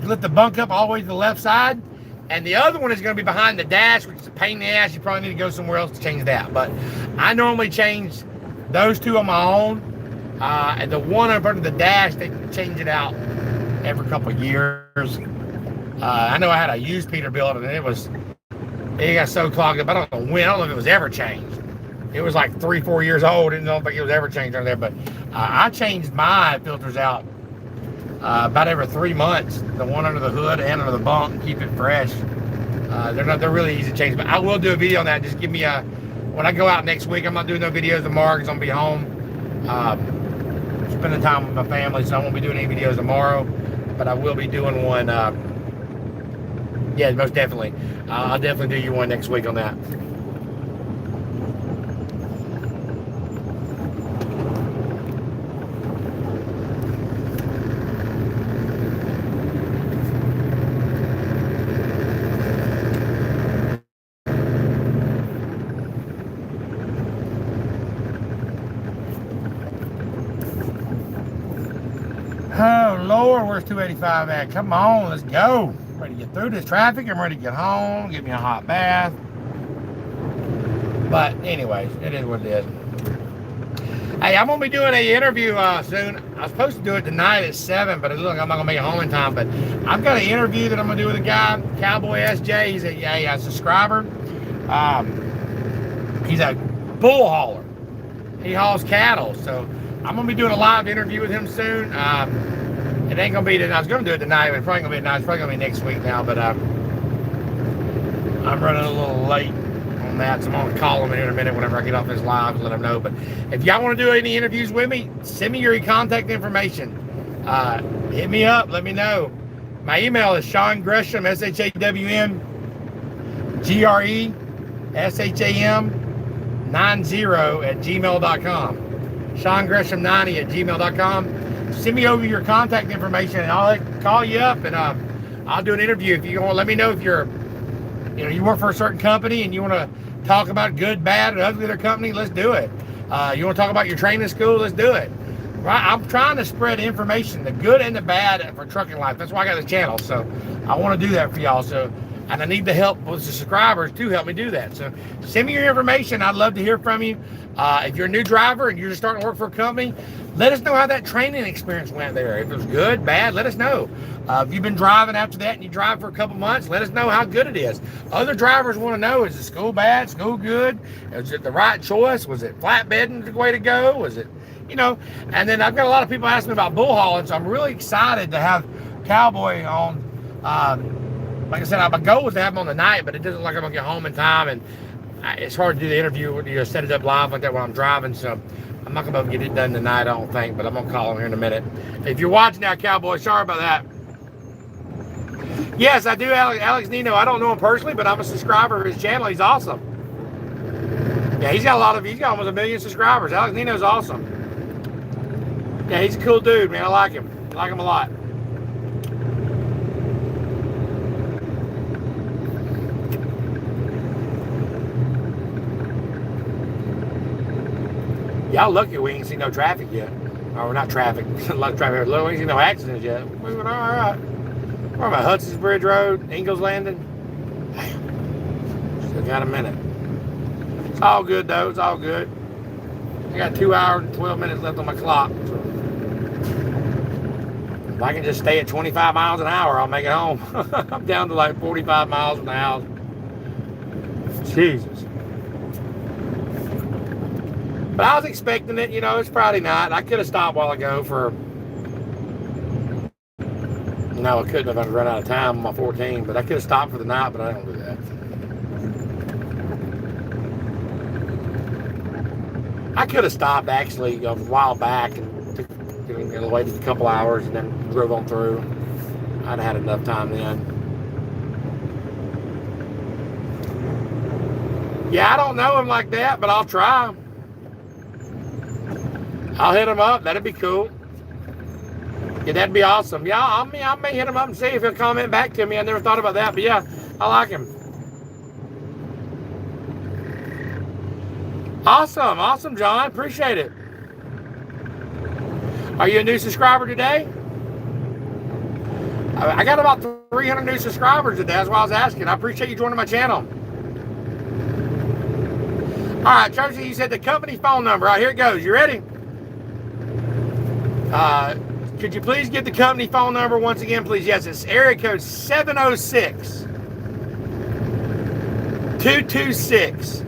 Lift the bunk up all the way to the left side, and the other one is going to be behind the dash, which is a pain in the ass. You probably need to go somewhere else to change that, but I normally change those 2 on my own, and the one up under the dash, they change it out every couple of years. I know I had a used Peterbilt, and it got so clogged up. I don't know when. I don't know if it was ever changed. It was like 3-4 years old. I don't think it was ever changed under there, but I changed my filters out about every 3 months, the one under the hood and under the bunk, and keep it fresh. They're really easy to change, but I will do a video on that. Just give me when I go out next week, I'm not doing no videos tomorrow because I'm gonna be home spending time with my family, so I won't be doing any videos tomorrow, but I will be doing one. Yeah, most definitely. I'll definitely do you one next week on that. Oh, Lord, where's 285 at? Come on, let's go. I'm ready to get through this traffic. I'm ready to get home, get me a hot bath. But anyways, it is what it is. Hey, I'm going to be doing an interview soon. I was supposed to do it tonight at 7, but look, I'm not going to make it home in time. But I've got an interview that I'm going to do with a guy, Cowboy SJ. He's a subscriber. He's a bull hauler. He hauls cattle, so I'm going to be doing a live interview with him soon. It ain't going to be tonight. I was going to do it tonight, but it's probably going to be tonight. It's probably going to be next week now, but I'm running a little late on that, so I'm going to call him in here in a minute whenever I get off this live and let him know. But if y'all want to do any interviews with me, send me your contact information. Hit me up. Let me know. My email is Shawn Gresham, SHAWNGRESHAM90@gmail.com. Shawn Gresham 90@gmail.com. Send me over your contact information, and I'll call you up, and I'll do an interview. If you want, let me know if you work for a certain company and you want to talk about good, bad, and ugly of their company. Let's do it. You want to talk about your training school? Let's do it. Right? I'm trying to spread information, the good and the bad for trucking life. That's why I got this channel. So I want to do that for y'all. So, and I need the help with the subscribers to help me do that. So send me your information. I'd love to hear from you. If you're a new driver and you're just starting to work for a company, let us know how that training experience went there. If it was good, bad, let us know. If you've been driving after that and you drive for a couple months, let us know how good it is. Other drivers want to know, is the school bad, school good? Is it the right choice? Was it flatbedding the way to go? Was it, and then I've got a lot of people asking me about bull hauling, so I'm really excited to have Cowboy on. Like I said, my goal was to have him on the night, but it doesn't look like I'm going to get home in time, and it's hard to do the interview, set it up live like that while I'm driving, so I'm not going to be able to get it done tonight, I don't think, but I'm going to call him here in a minute. If you're watching now, Cowboy, sorry about that. Yes, I do, Alex Nino. I don't know him personally, but I'm a subscriber of his channel. He's awesome. Yeah, he's got almost 1 million subscribers. Alex Nino's awesome. Yeah, he's a cool dude, man. I like him. I like him a lot. Y'all lucky we ain't seen no traffic yet. Or not traffic. A lot of traffic. We ain't seen no accidents yet. We're moving all right. We're on Hudson's Bridge Road, Ingalls Landing. Damn. Still got a minute. It's all good though. It's all good. I got 2 hours and 12 minutes left on my clock. So if I can just stay at 25 miles an hour, I'll make it home. I'm down to like 45 miles from the house. Jesus. But I was expecting it, you know, it's Friday night. I could have stopped a while ago for... No, I couldn't have. I'd run out of time on my 14, but I could have stopped for the night, but I don't do that. I could have stopped actually a while back and took, waited a couple hours and then drove on through. I'd had enough time then. Yeah, I don't know him like that, but I'll try. I'll hit him up. That'd be cool. Yeah, that'd be awesome. Yeah, I may hit him up and see if he'll comment back to me. I never thought about that, but yeah, I like him. Awesome, John. Appreciate it. Are you a new subscriber today? I got about 300 new subscribers today. That's why I was asking. I appreciate you joining my channel. All right, Tracy, you said the company phone number. All right, here it goes. You ready? Could you please give the company phone number once again, please? Yes, it's area code 706 226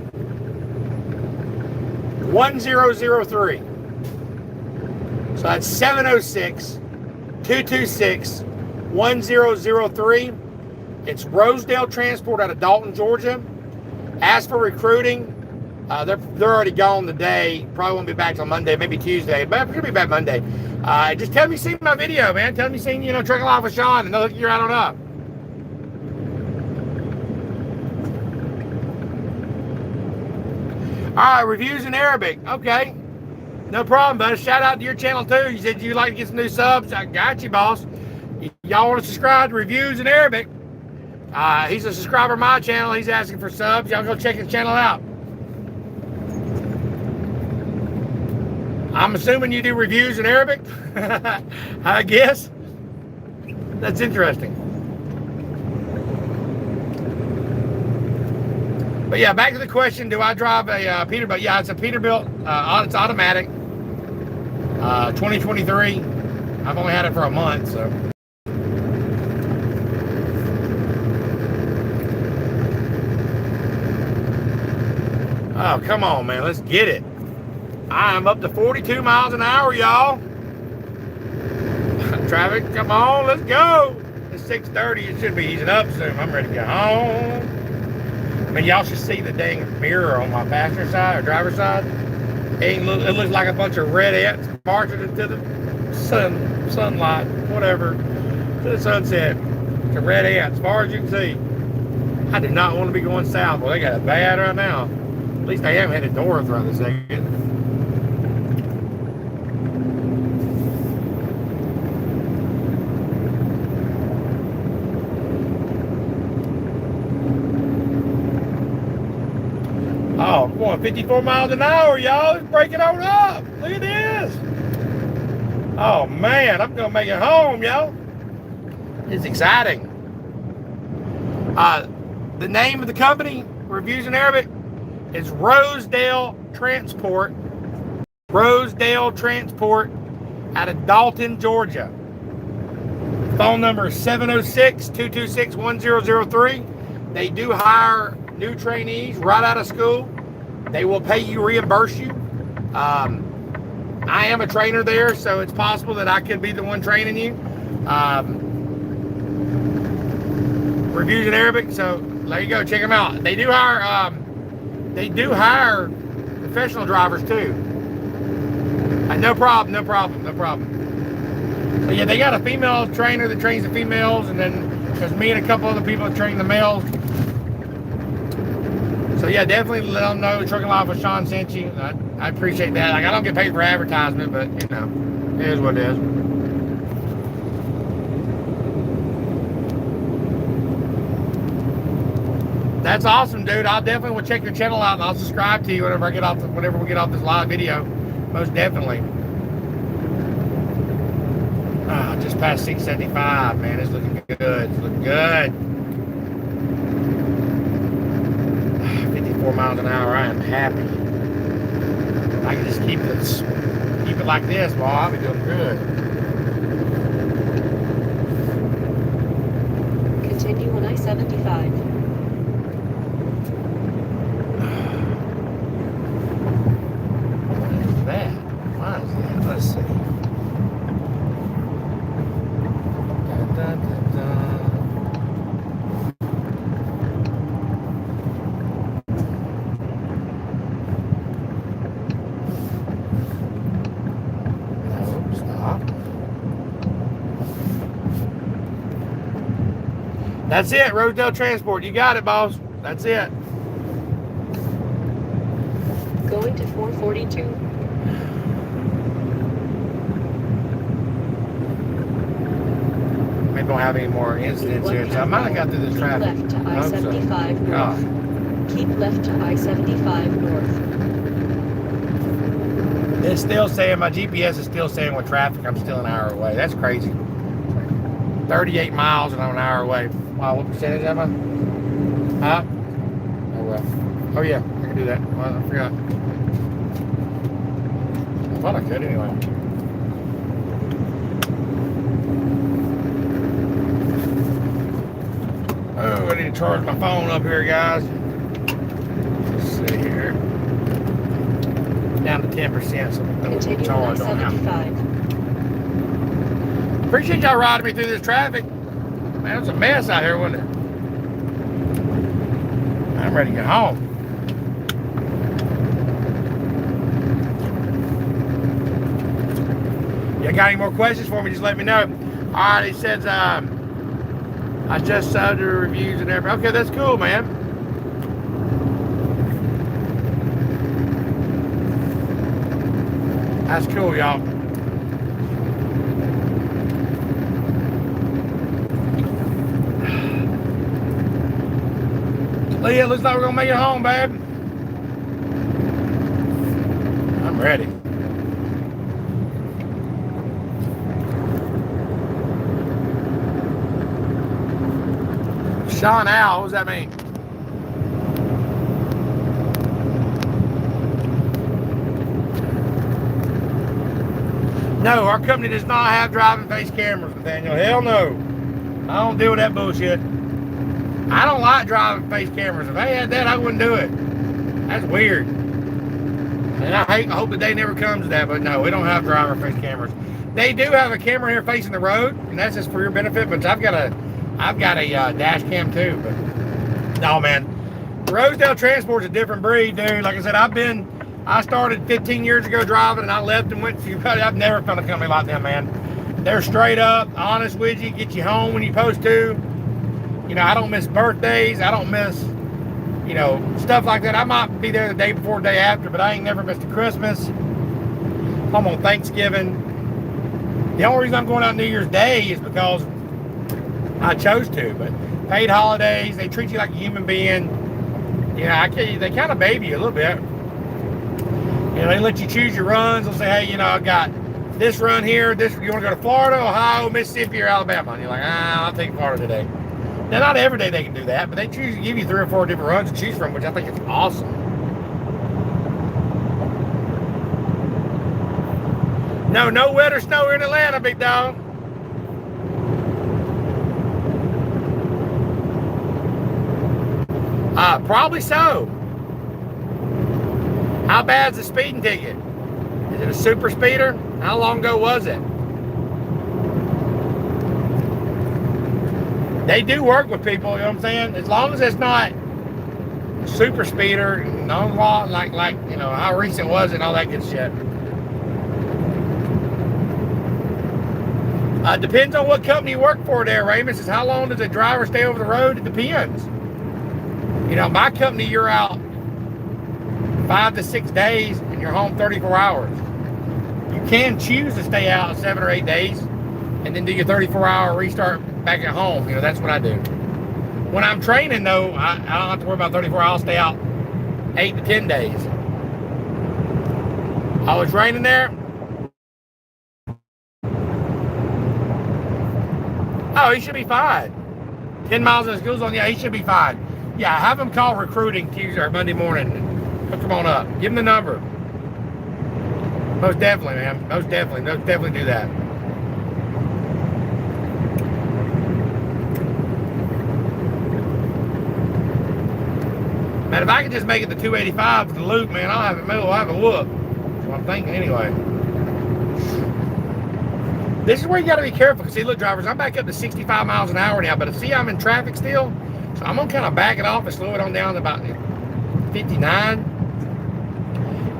1003. So that's 706 226 1003. It's Rosedale Transport out of Dalton, Georgia. As for recruiting, they're already gone today. Probably won't be back till Monday, maybe Tuesday, but we're gonna be back Monday. Just tell me you seen my video, man. Tell me you seen, Trucking Life with Sean, and they'll hook you right on up. All right, reviews in Arabic. Okay, no problem, buddy. Shout out to your channel too. You said you'd like to get some new subs. I got you, boss. Y'all want to subscribe to reviews in Arabic? He's a subscriber of my channel. He's asking for subs. Y'all go check his channel out. I'm assuming you do reviews in Arabic. I guess. That's interesting. But yeah, back to the question, do I drive a Peterbilt? Yeah, it's a Peterbilt. It's automatic. 2023. I've only had it for a month, so. Oh, come on, man. Let's get it. I'm up to 42 miles an hour, y'all. Traffic, come on, let's go. It's 6:30. It should be easing up soon. I'm ready to go home. I mean, y'all should see the dang mirror on my passenger side or driver's side. It looks like a bunch of red ants marching into the sunlight, whatever, to the sunset. The red ants, as far as you can see. I do not want to be going south. Well, they got it bad right now. At least I am headed north right this second. Oh, I'm going 54 miles an hour, y'all. It's breaking on up. Look at this. Oh, man. I'm going to make it home, y'all. It's exciting. The name of the company, Reviews in Arabic, is Rosedale Transport. Rosedale Transport out of Dalton, Georgia. Phone number is 706-226-1003. They do hire new trainees right out of school. They will pay you, reimburse you. I am a trainer there, so it's possible that I could be the one training you. Reviews in Arabic, so there you go, check them out. They do hire professional drivers too. No problem. So yeah, they got a female trainer that trains the females, and then there's me and a couple other people that train the males. So yeah, definitely let them know Trucking Life with Sean sent you. I appreciate that. Like, I don't get paid for advertisement, but it is what it is. That's awesome, dude. I'll definitely will check your channel out, and I'll subscribe to you whenever we get off this live video. Most definitely. Just past 675, man. It's looking good. It's looking good. 54 miles an hour. I am happy. I can just keep it like this, boy. I'll be doing good. Continue on I-75. That's it, Rosedale Transport. You got it, boss. That's it. Going to 442. Maybe don't have any more incidents here, so I might have got through this traffic. Keep left to I-75 north. Keep left to I-75 north. It's still saying, my GPS is still saying with traffic, I'm still an hour away. That's crazy. 38 miles and I'm an hour away. Wow, what percentage am I? Huh? Oh, well. Oh, yeah, I can do that. Well, I forgot. I thought I could anyway. Oh, I need to charge my phone up here, guys. Let's see here. Down to 10%, so no charge on now. Appreciate y'all riding me through this traffic. Man, it's a mess out here, wasn't it? I'm ready to get home. You got any more questions for me, just let me know. Alright, he says, I just saw the reviews and everything. Okay, that's cool, man. That's cool, y'all. Leah, looks like we're gonna make it home, babe. I'm ready. Sean Al, what does that mean? No, our company does not have driving face cameras, Nathaniel. Hell no. I don't deal with that bullshit. I don't like driving face cameras. If they had that, I wouldn't do it. That's weird. And I hope the day never comes to that, but no, we don't have driver face cameras. They do have a camera here facing the road, and that's just for your benefit, but I've got a dash cam too, but no, man. Rosedale Transport's a different breed, dude. Like I said, I started 15 years ago driving, and I left and went to, I've never found a company like them, man. They're straight up, honest with you, get you home when you're supposed to. You know, I don't miss birthdays. I don't miss, you know, stuff like that. I might be there the day before, day after, but I ain't never missed a Christmas. I'm on Thanksgiving. The only reason I'm going out New Year's Day is because I chose to, but paid holidays, they treat you like a human being. You know, they kind of baby you a little bit. You know, they let you choose your runs. They'll say, hey, you know, I got this run here. You want to go to Florida, Ohio, Mississippi, or Alabama? And you're like, I'll take Florida today. Now, not every day they can do that, but they choose to give you 3 or 4 different runs to choose from, which I think is awesome. No wet or snow here in Atlanta, big dog. Probably so. How bad's the speeding ticket? Is it a super speeder? How long ago was it? They do work with people, you know what I'm saying? As long as it's not super speeder, no law, like you know, how recent was it and all that good shit. Depends on what company you work for there, Raymond. Says, how long does a driver stay over the road? It depends. You know, my company, you're out 5 to 6 days and you're home 34 hours. You can choose to stay out 7 or 8 days and then do your 34-hour restart back at home. You know, that's what I do. When I'm training, though, I don't have to worry about 34 hours. I'll stay out 8 to 10 days. I was raining there. Oh, he should be fine. 10 miles in the school zone, yeah, he should be fine. Yeah, have him call recruiting Tuesday or Monday morning. Hook him on up. Give him the number. Most definitely, man. Most definitely do that. Man, if I could just make it to 285 with the loop, man, I'll have a whoop. That's what I'm thinking anyway. This is where you got to be careful. Because see, look, drivers, I'm back up to 65 miles an hour now, but see, I'm in traffic still. So I'm going to kind of back it off and slow it on down to about 59.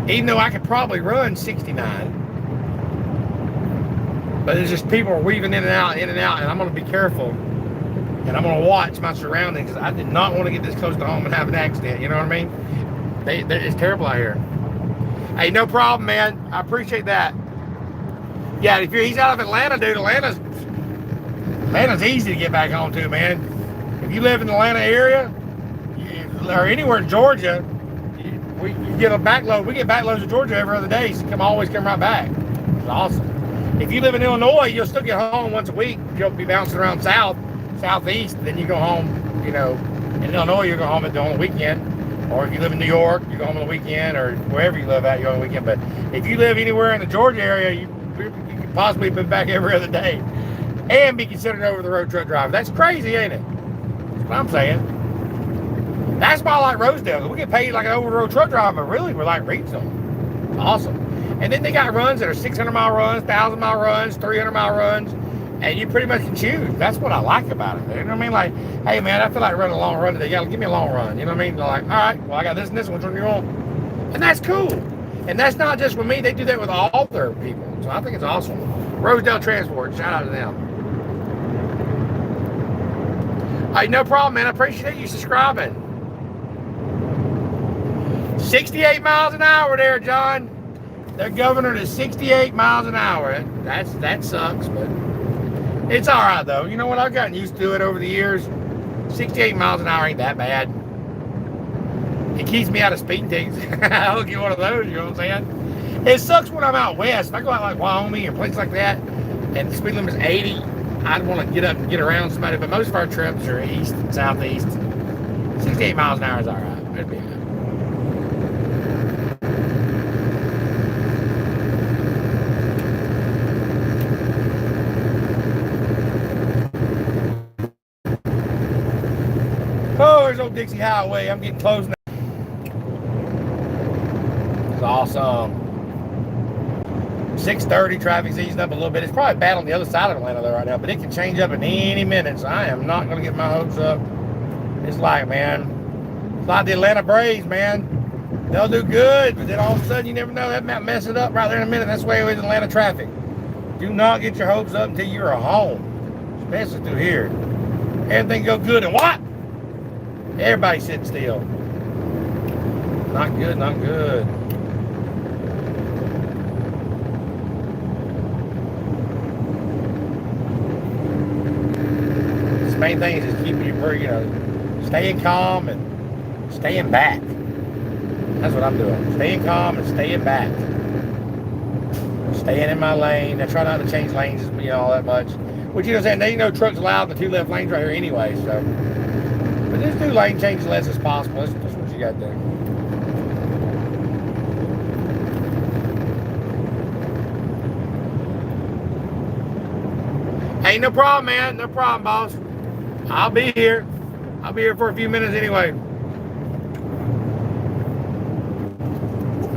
Even though I could probably run 69. But it's just people are weaving in and out, and I'm going to be careful. And I'm going to watch my surroundings. I did not want to get this close to home and have an accident. You know what I mean? It's terrible out here. Hey, no problem, man. I appreciate that. Yeah, if he's out of Atlanta, dude, Atlanta's easy to get back home to, man. If you live in the Atlanta area or anywhere in Georgia, you get a backload. We get backloads of Georgia every other day. So always come right back. It's awesome. If you live in Illinois, you'll still get home once a week. You'll be bouncing around southeast. Then you go home. You know, in Illinois, you go home on the weekend. Or if you live in New York, you go home on the weekend. Or wherever you live at, you go on the weekend. But if you live anywhere in the Georgia area, you could possibly be back every other day and be considered over the road truck driver. That's crazy, ain't it? That's what I'm saying. That's why I like Rosedale. We get paid like an over the road truck driver, but really we're like regional. It's awesome. And then they got runs that are 600-mile runs, 1,000-mile runs, 300-mile runs, and you pretty much can choose. That's what I like about it. You know what I mean? Like, hey man, I feel like running a long run today. Give me a long run. You know what I mean? They're like, all right, well I got this and this. Which one you want? And that's cool. And that's not just with me. They do that with all their people. So I think it's awesome. Rosedale Transport. Shout out to them. Hey, no problem, man. I appreciate you subscribing. 68 miles an hour there, John. They're governor to 68 miles an hour. That sucks, but it's all right, though. You know what? I've gotten used to it over the years. 68 miles an hour ain't that bad. It keeps me out of speeding tickets. I'll get one of those, you know what I'm saying? It sucks when I'm out west. If I go out like Wyoming or places like that, and the speed limit is 80, I'd want to get up and get around somebody. But most of our trips are east and southeast. 68 miles an hour is all right. It'd be good. Oh, there's old Dixie Highway. I'm getting close now. It's awesome. 6:30, traffic's easing up a little bit. It's probably bad on the other side of Atlanta though right now, but it can change up in any minute. So I am not going to get my hopes up. It's like, man, it's like the Atlanta Braves, man. They'll do good, but then all of a sudden you never know. That might mess it up right there in a minute. That's the way it is in Atlanta traffic. Do not get your hopes up until you're home, especially through here. Everything go good and what? Everybody sitting still. Not good, not good. The main thing is just keeping your, staying calm and staying back. That's what I'm doing. Staying calm and staying back. Staying in my lane. I try not to change lanes, all that much. Which, there ain't no trucks allowed in the 2 left lanes right here anyway, so. But just do lane change as less as possible. That's what you got to do. Hey, no problem, man. No problem, boss. I'll be here. I'll be here for a few minutes anyway.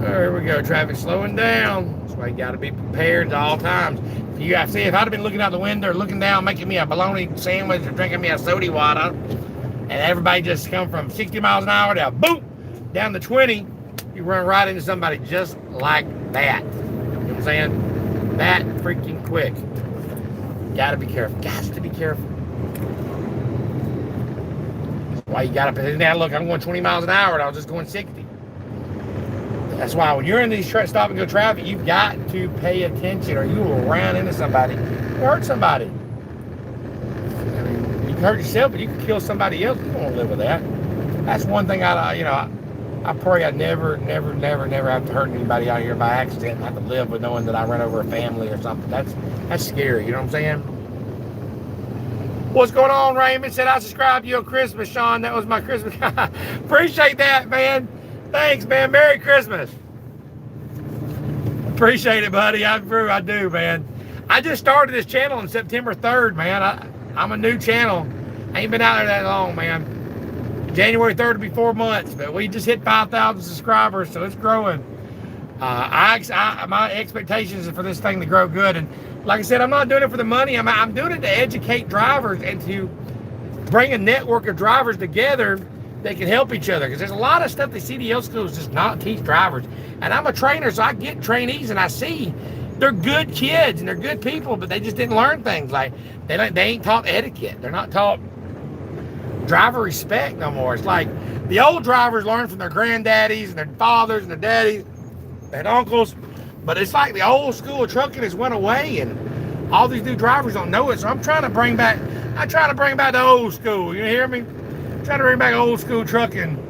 There we go. Traffic slowing down. That's why you got to be prepared at all times. If I'd have been looking out the window or looking down, making me a bologna sandwich or drinking me a soda water, and everybody just come from 60 miles an hour down, boom, down to 20, you run right into somebody just like that. You know what I'm saying? That freaking quick. Gotta be careful. Got to be careful. That's why you gotta put it down. Look, I'm going 20 miles an hour and I was just going 60. That's why when you're in these stop and go traffic, you've got to pay attention or you will run into somebody or hurt somebody. I mean, you can hurt yourself, but you can kill somebody else. You don't want to live with that. That's one thing I pray I never have to hurt anybody out here by accident and have to live with knowing that I run over a family or something. That's scary, you know what I'm saying? What's going on, Raymond? Said I subscribed to you on Christmas, Sean. That was my Christmas. Appreciate that, man. Thanks, man. Merry Christmas. Appreciate it, buddy. I do, man. I just started this channel on September 3rd, man. I'm a new channel. I ain't been out there that long, man. January 3rd will be 4 months, but we just hit 5,000 subscribers, so it's growing. My expectations are for this thing to grow good, and like I said, I'm not doing it for the money. I'm doing it to educate drivers and to bring a network of drivers together that can help each other, because there's a lot of stuff the CDL schools just not teach drivers. And I'm a trainer, so I get trainees and I see they're good kids and they're good people, but they just didn't learn things like they ain't taught etiquette. They're not taught driver respect no more. It's like the old drivers learn from their granddaddies and their fathers and their daddies and uncles, but it's like the old school of trucking has went away, and all these new drivers don't know it. So I'm trying to bring back the old school. You hear me? I'm trying to bring back old school trucking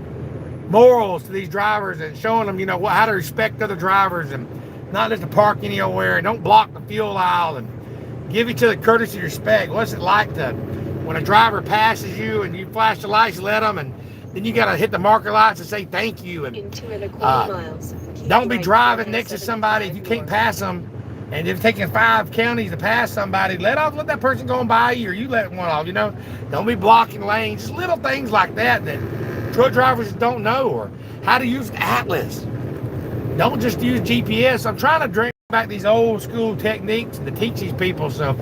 morals to these drivers and showing them, how to respect other drivers and not just to park anywhere and don't block the fuel aisle and give each other courtesy and respect. What's it like to when a driver passes you and you flash the lights, let them, and then you got to hit the marker lights and say thank you. And in 2.25 miles. Don't be driving next to somebody if you can't pass them. And if it's taking 5 counties to pass somebody, let that person go on by you, or you let one off. Don't be blocking lanes. Just little things like that truck drivers don't know, or how to use Atlas. Don't just use GPS. I'm trying to bring back these old school techniques to teach these people. So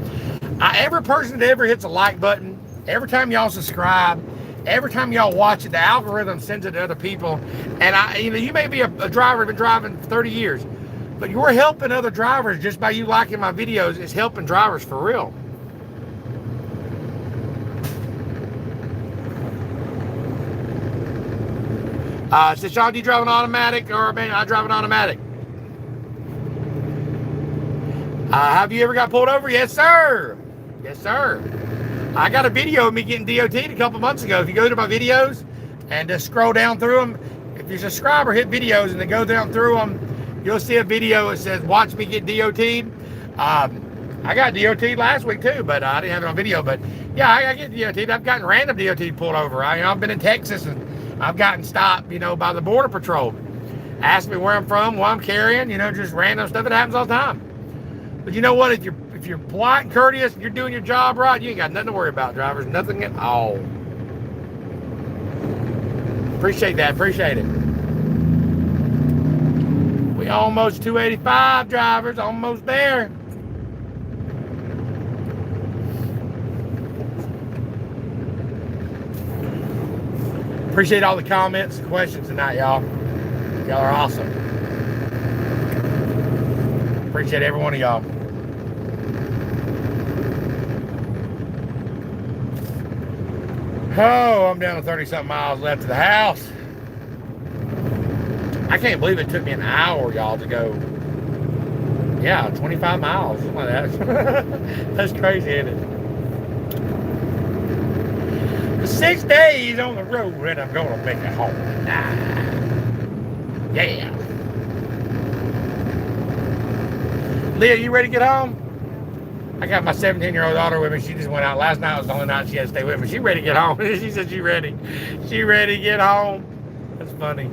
every person that ever hits a like button, every time y'all subscribe, every time y'all watch it, the algorithm sends it to other people. And you may be a driver, been driving for 30 years, but you're helping other drivers just by you liking my videos. It's helping drivers for real. Says Sean, do you drive an automatic, or man, I drive an automatic? Have you ever got pulled over? Yes, sir. Yes, sir. I got a video of me getting DOT'd a couple months ago. If you go to my videos and just scroll down through them, if you're a subscriber, hit videos and then go down through them, you'll see a video that says, watch me get DOT'd. I got DOT'd last week too, but I didn't have it on video. But yeah, I get DOT'd. I've gotten random DOT pulled over. I've been in Texas and I've gotten stopped, by the Border Patrol. Ask me where I'm from, what I'm carrying, just random stuff that happens all the time. But you know what? If you're polite and courteous and you're doing your job right, you ain't got nothing to worry about, drivers. Nothing at all. Appreciate that. Appreciate it. We almost 285, drivers. Almost there. Appreciate all the comments and questions tonight, y'all. Y'all are awesome. Appreciate every one of y'all. Oh, I'm down to 30-something miles left to the house. I can't believe it took me an hour, y'all, to go. Yeah, 25 miles, something like that. That's crazy, isn't it? 6 days on the road, and I'm gonna make it home tonight. Yeah. Leah, you ready to get home? I got my 17-year-old daughter with me. She just went out. Last night was the only night she had to stay with me. She ready to get home. She said she ready. She ready to get home. That's funny.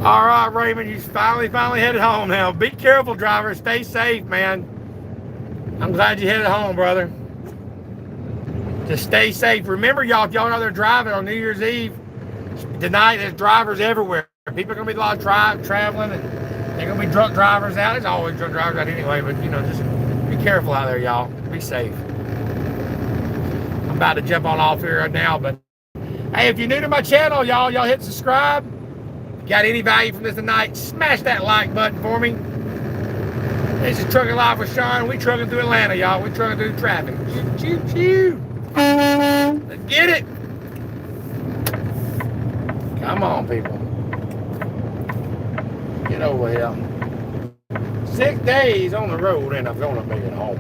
All right, Raymond, you finally headed home now. Be careful, driver. Stay safe, man. I'm glad you headed home, brother. Just stay safe. Remember, y'all, if y'all out there driving on New Year's Eve, tonight there's drivers everywhere. People are going to be a lot of traveling, and they're going to be drunk drivers out. There's always drunk drivers out anyway, but, just be careful out there, y'all. Be safe. I'm about to jump on off here right now, but, hey, if you're new to my channel, y'all hit subscribe. Got any value from this tonight, smash that like button for me. This is Trucking Live with Sean. We trucking through Atlanta, y'all. We trucking through the traffic. Choo, choo, choo. Let's get it. Come on, people. Get over here. 6 days on the road, and I'm gonna make it home.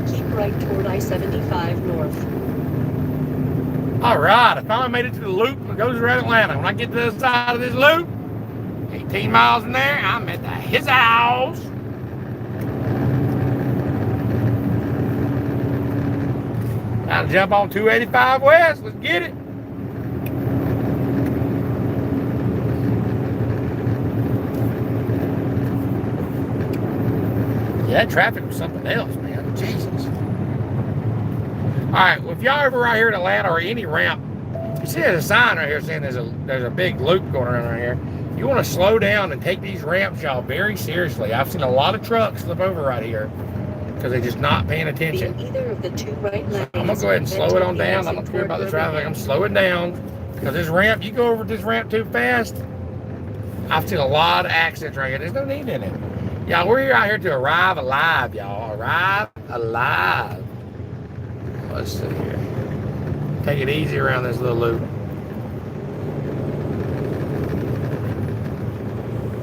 Keep right toward I-75 north. All right, I finally made it to the loop that goes around Atlanta. When I get to the other side of this loop, 18 miles in there, I'm at his house. Time to jump on 285 West. Let's get it. Yeah, that traffic was something else, man. Jesus. All right, well, if y'all ever right here in Atlanta or any ramp, you see there's a sign right here saying there's a big loop going around right here. You want to slow down and take these ramps, y'all, very seriously. I've seen a lot of trucks slip over right here because they're just not paying attention. Be in either of the two right lanes. I'm going to go ahead and slow it on down. I don't care about the traffic. I'm slowing down because this ramp, you go over this ramp too fast, I've seen a lot of accidents right here. There's no need in it. Y'all, we're out here to arrive alive, y'all. Arrive alive. Let's see here. Take it easy around this little loop.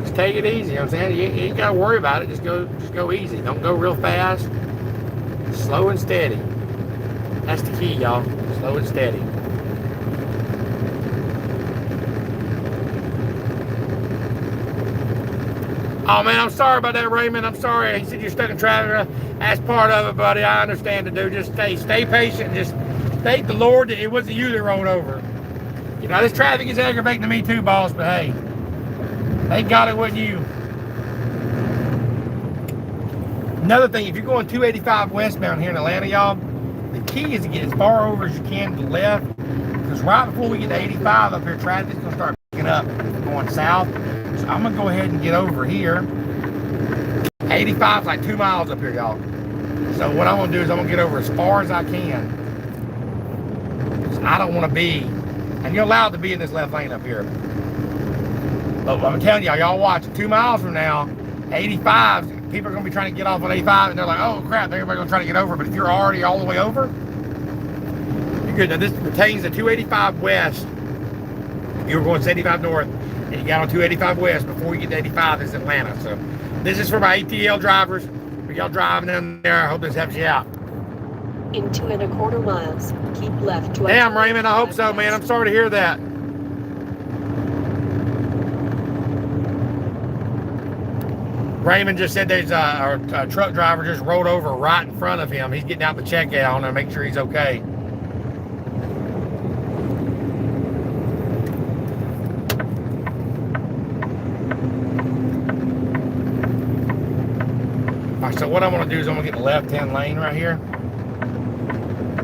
Just take it easy, you know what I'm saying? You ain't gotta worry about it. Just go easy. Don't go real fast. Slow and steady. That's the key, y'all. Slow and steady. Oh man, I'm sorry about that, Raymond. I'm sorry. He said you're stuck in traffic. That's part of it, buddy. I understand it, dude. Just stay patient. Just thank the Lord that it wasn't you that rolled over. You know, this traffic is aggravating to me too, boss, but hey, thank God it wasn't you. Another thing, if you're going 285 westbound here in Atlanta, y'all, the key is to get as far over as you can to the left, because right before we get to 85 up here, traffic's going to start picking up going south. So I'm going to go ahead and get over here. 85 is like 2 miles up here, y'all. So what I'm going to do is I'm going to get over as far as I can. I don't want to be, and you're allowed to be in this left lane up here. But I'm telling y'all watch, 2 miles from now, 85, people are going to be trying to get off on 85, and they're like, oh crap, everybody's going to try to get over. But if you're already all the way over, you're good. Now this pertains to 285 west. You were going 75 north, and you got on 285 west before you get to 85 is Atlanta. So this is for my ATL drivers. For y'all driving in there, I hope this helps you out. In 2¼ miles, keep left to Damn, Raymond, I hope so, man. I'm sorry to hear that. Raymond just said there's a truck driver just rolled over right in front of him. He's getting out the checkout. I want to make sure he's okay. All right, so what I'm going to do is I'm going to get the left-hand lane right here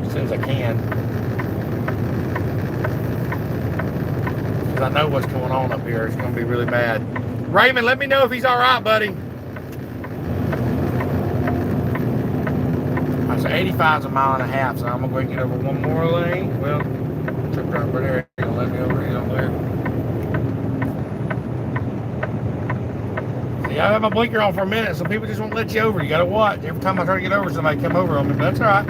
as soon as I can. Because I know what's going on up here. It's going to be really bad. Raymond, let me know if he's all right, buddy. All right, so 85 is 1.5 miles, so I'm going to go ahead and get over one more lane. Well, truck driver there, he's going to let me over here over there. See, I have my blinker on for a minute, so people just won't let you over. You got to watch. Every time I try to get over, somebody come over on me, but that's all right.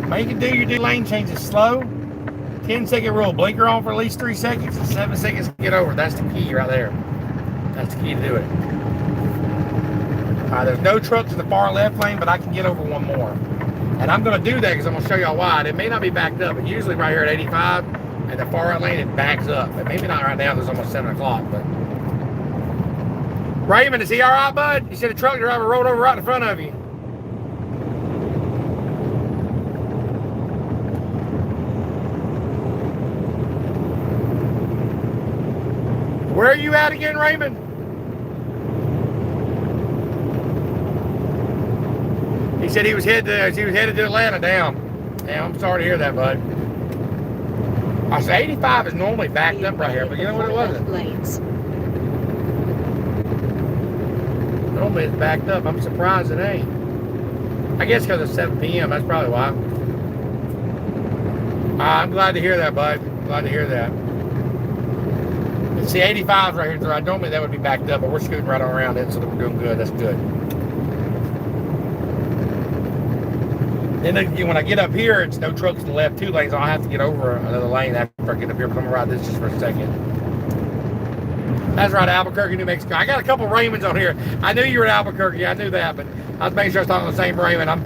Make it do your lane changes slow. 10-second rule. Blinker on for at least 3 seconds and 7 seconds to get over. That's the key right there. That's the key to do it. There's no trucks in the far left lane, but I can get over one more. And I'm going to do that because I'm going to show y'all why. It may not be backed up, but usually right here at 85, and the far right lane, it backs up. But maybe not right now, because it's almost 7 o'clock. But Raymond, is he all right, bud? You said a truck driver rolled over right in front of you. Where are you at again, Raymond? He said he was headed to Atlanta. Damn, I'm sorry to hear that, bud. I said 85 is normally backed up right here, but you know what, it wasn't. Normally it's backed up. I'm surprised it ain't. I guess because it's 7 p.m. That's probably why. I'm glad to hear that, bud. Glad to hear that. See, 85 right here. So normally that would be backed up, but we're scooting right on around it, so we're doing good. That's good. Then when I get up here, it's no trucks in the left 2 lanes. So I'll have to get over another lane after I get up here. But I'm gonna ride this just for a second. That's right, Albuquerque, New Mexico. I got a couple Raymonds on here. I knew you were in Albuquerque. I knew that, but I was making sure I was talking the same Raymond.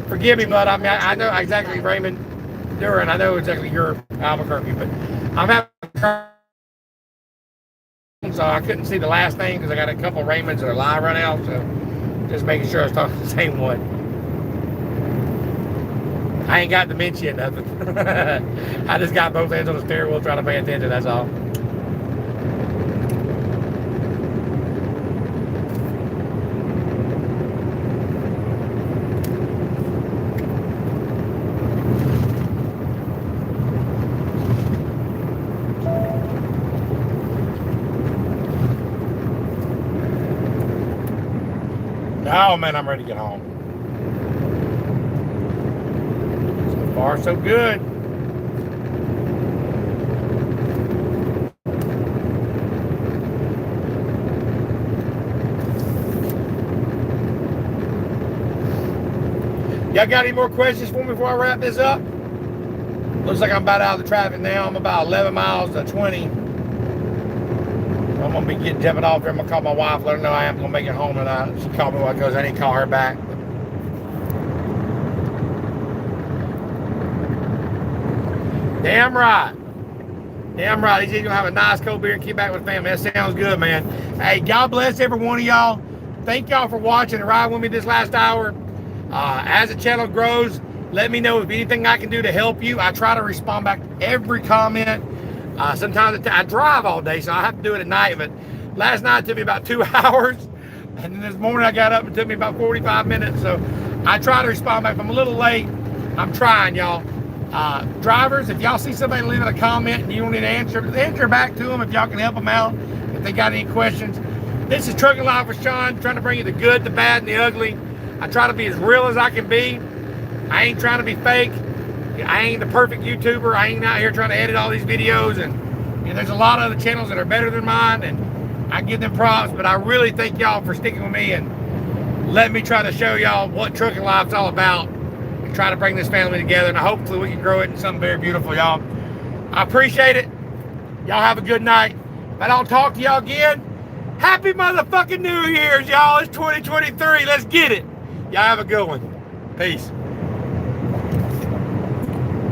Forgive me, bud. I know exactly Raymond Duran. I know exactly your Albuquerque, but I'm having. So I couldn't see the last name because I got a couple Raymonds that are live right now. So just making sure I was talking the same one. I ain't got dementia or nothing. I just got both hands on the steering wheel trying to pay attention, that's all. Oh man, I'm ready to get home. So far, so good. Y'all got any more questions for me before I wrap this up? Looks like I'm about out of the traffic now. I'm about 11 miles to 20. I'm going to be jumping off there. I'm going to call my wife, let her know I am going to make it home tonight. She called me because I didn't call her back. Damn right. Damn right. He's going to have a nice cold beer and keep back with the family. That sounds good, man. Hey, God bless every one of y'all. Thank y'all for watching and riding with me this last hour. As the channel grows, let me know if anything I can do to help you. I try to respond back to every comment. Sometimes I drive all day, so I have to do it at night. But last night it took me about 2 hours. And then this morning I got up and it took me about 45 minutes. So I try to respond back. If I'm a little late, I'm trying, y'all. Drivers, if y'all see somebody leaving a comment and you don't need to answer back to them if y'all can help them out. If they got any questions. This is Trucking Life with Sean, trying to bring you the good, the bad, and the ugly. I try to be as real as I can be. I ain't trying to be fake. I ain't the perfect YouTuber. I ain't out here trying to edit all these videos. And there's a lot of other channels that are better than mine, and I give them props. But I really thank y'all for sticking with me and letting me try to show y'all what trucking life's all about and try to bring this family together. And hopefully we can grow it into something very beautiful, y'all. I appreciate it. Y'all have a good night. If I don't talk to y'all again, happy motherfucking New Year's, y'all. It's 2023. Let's get it. Y'all have a good one. Peace.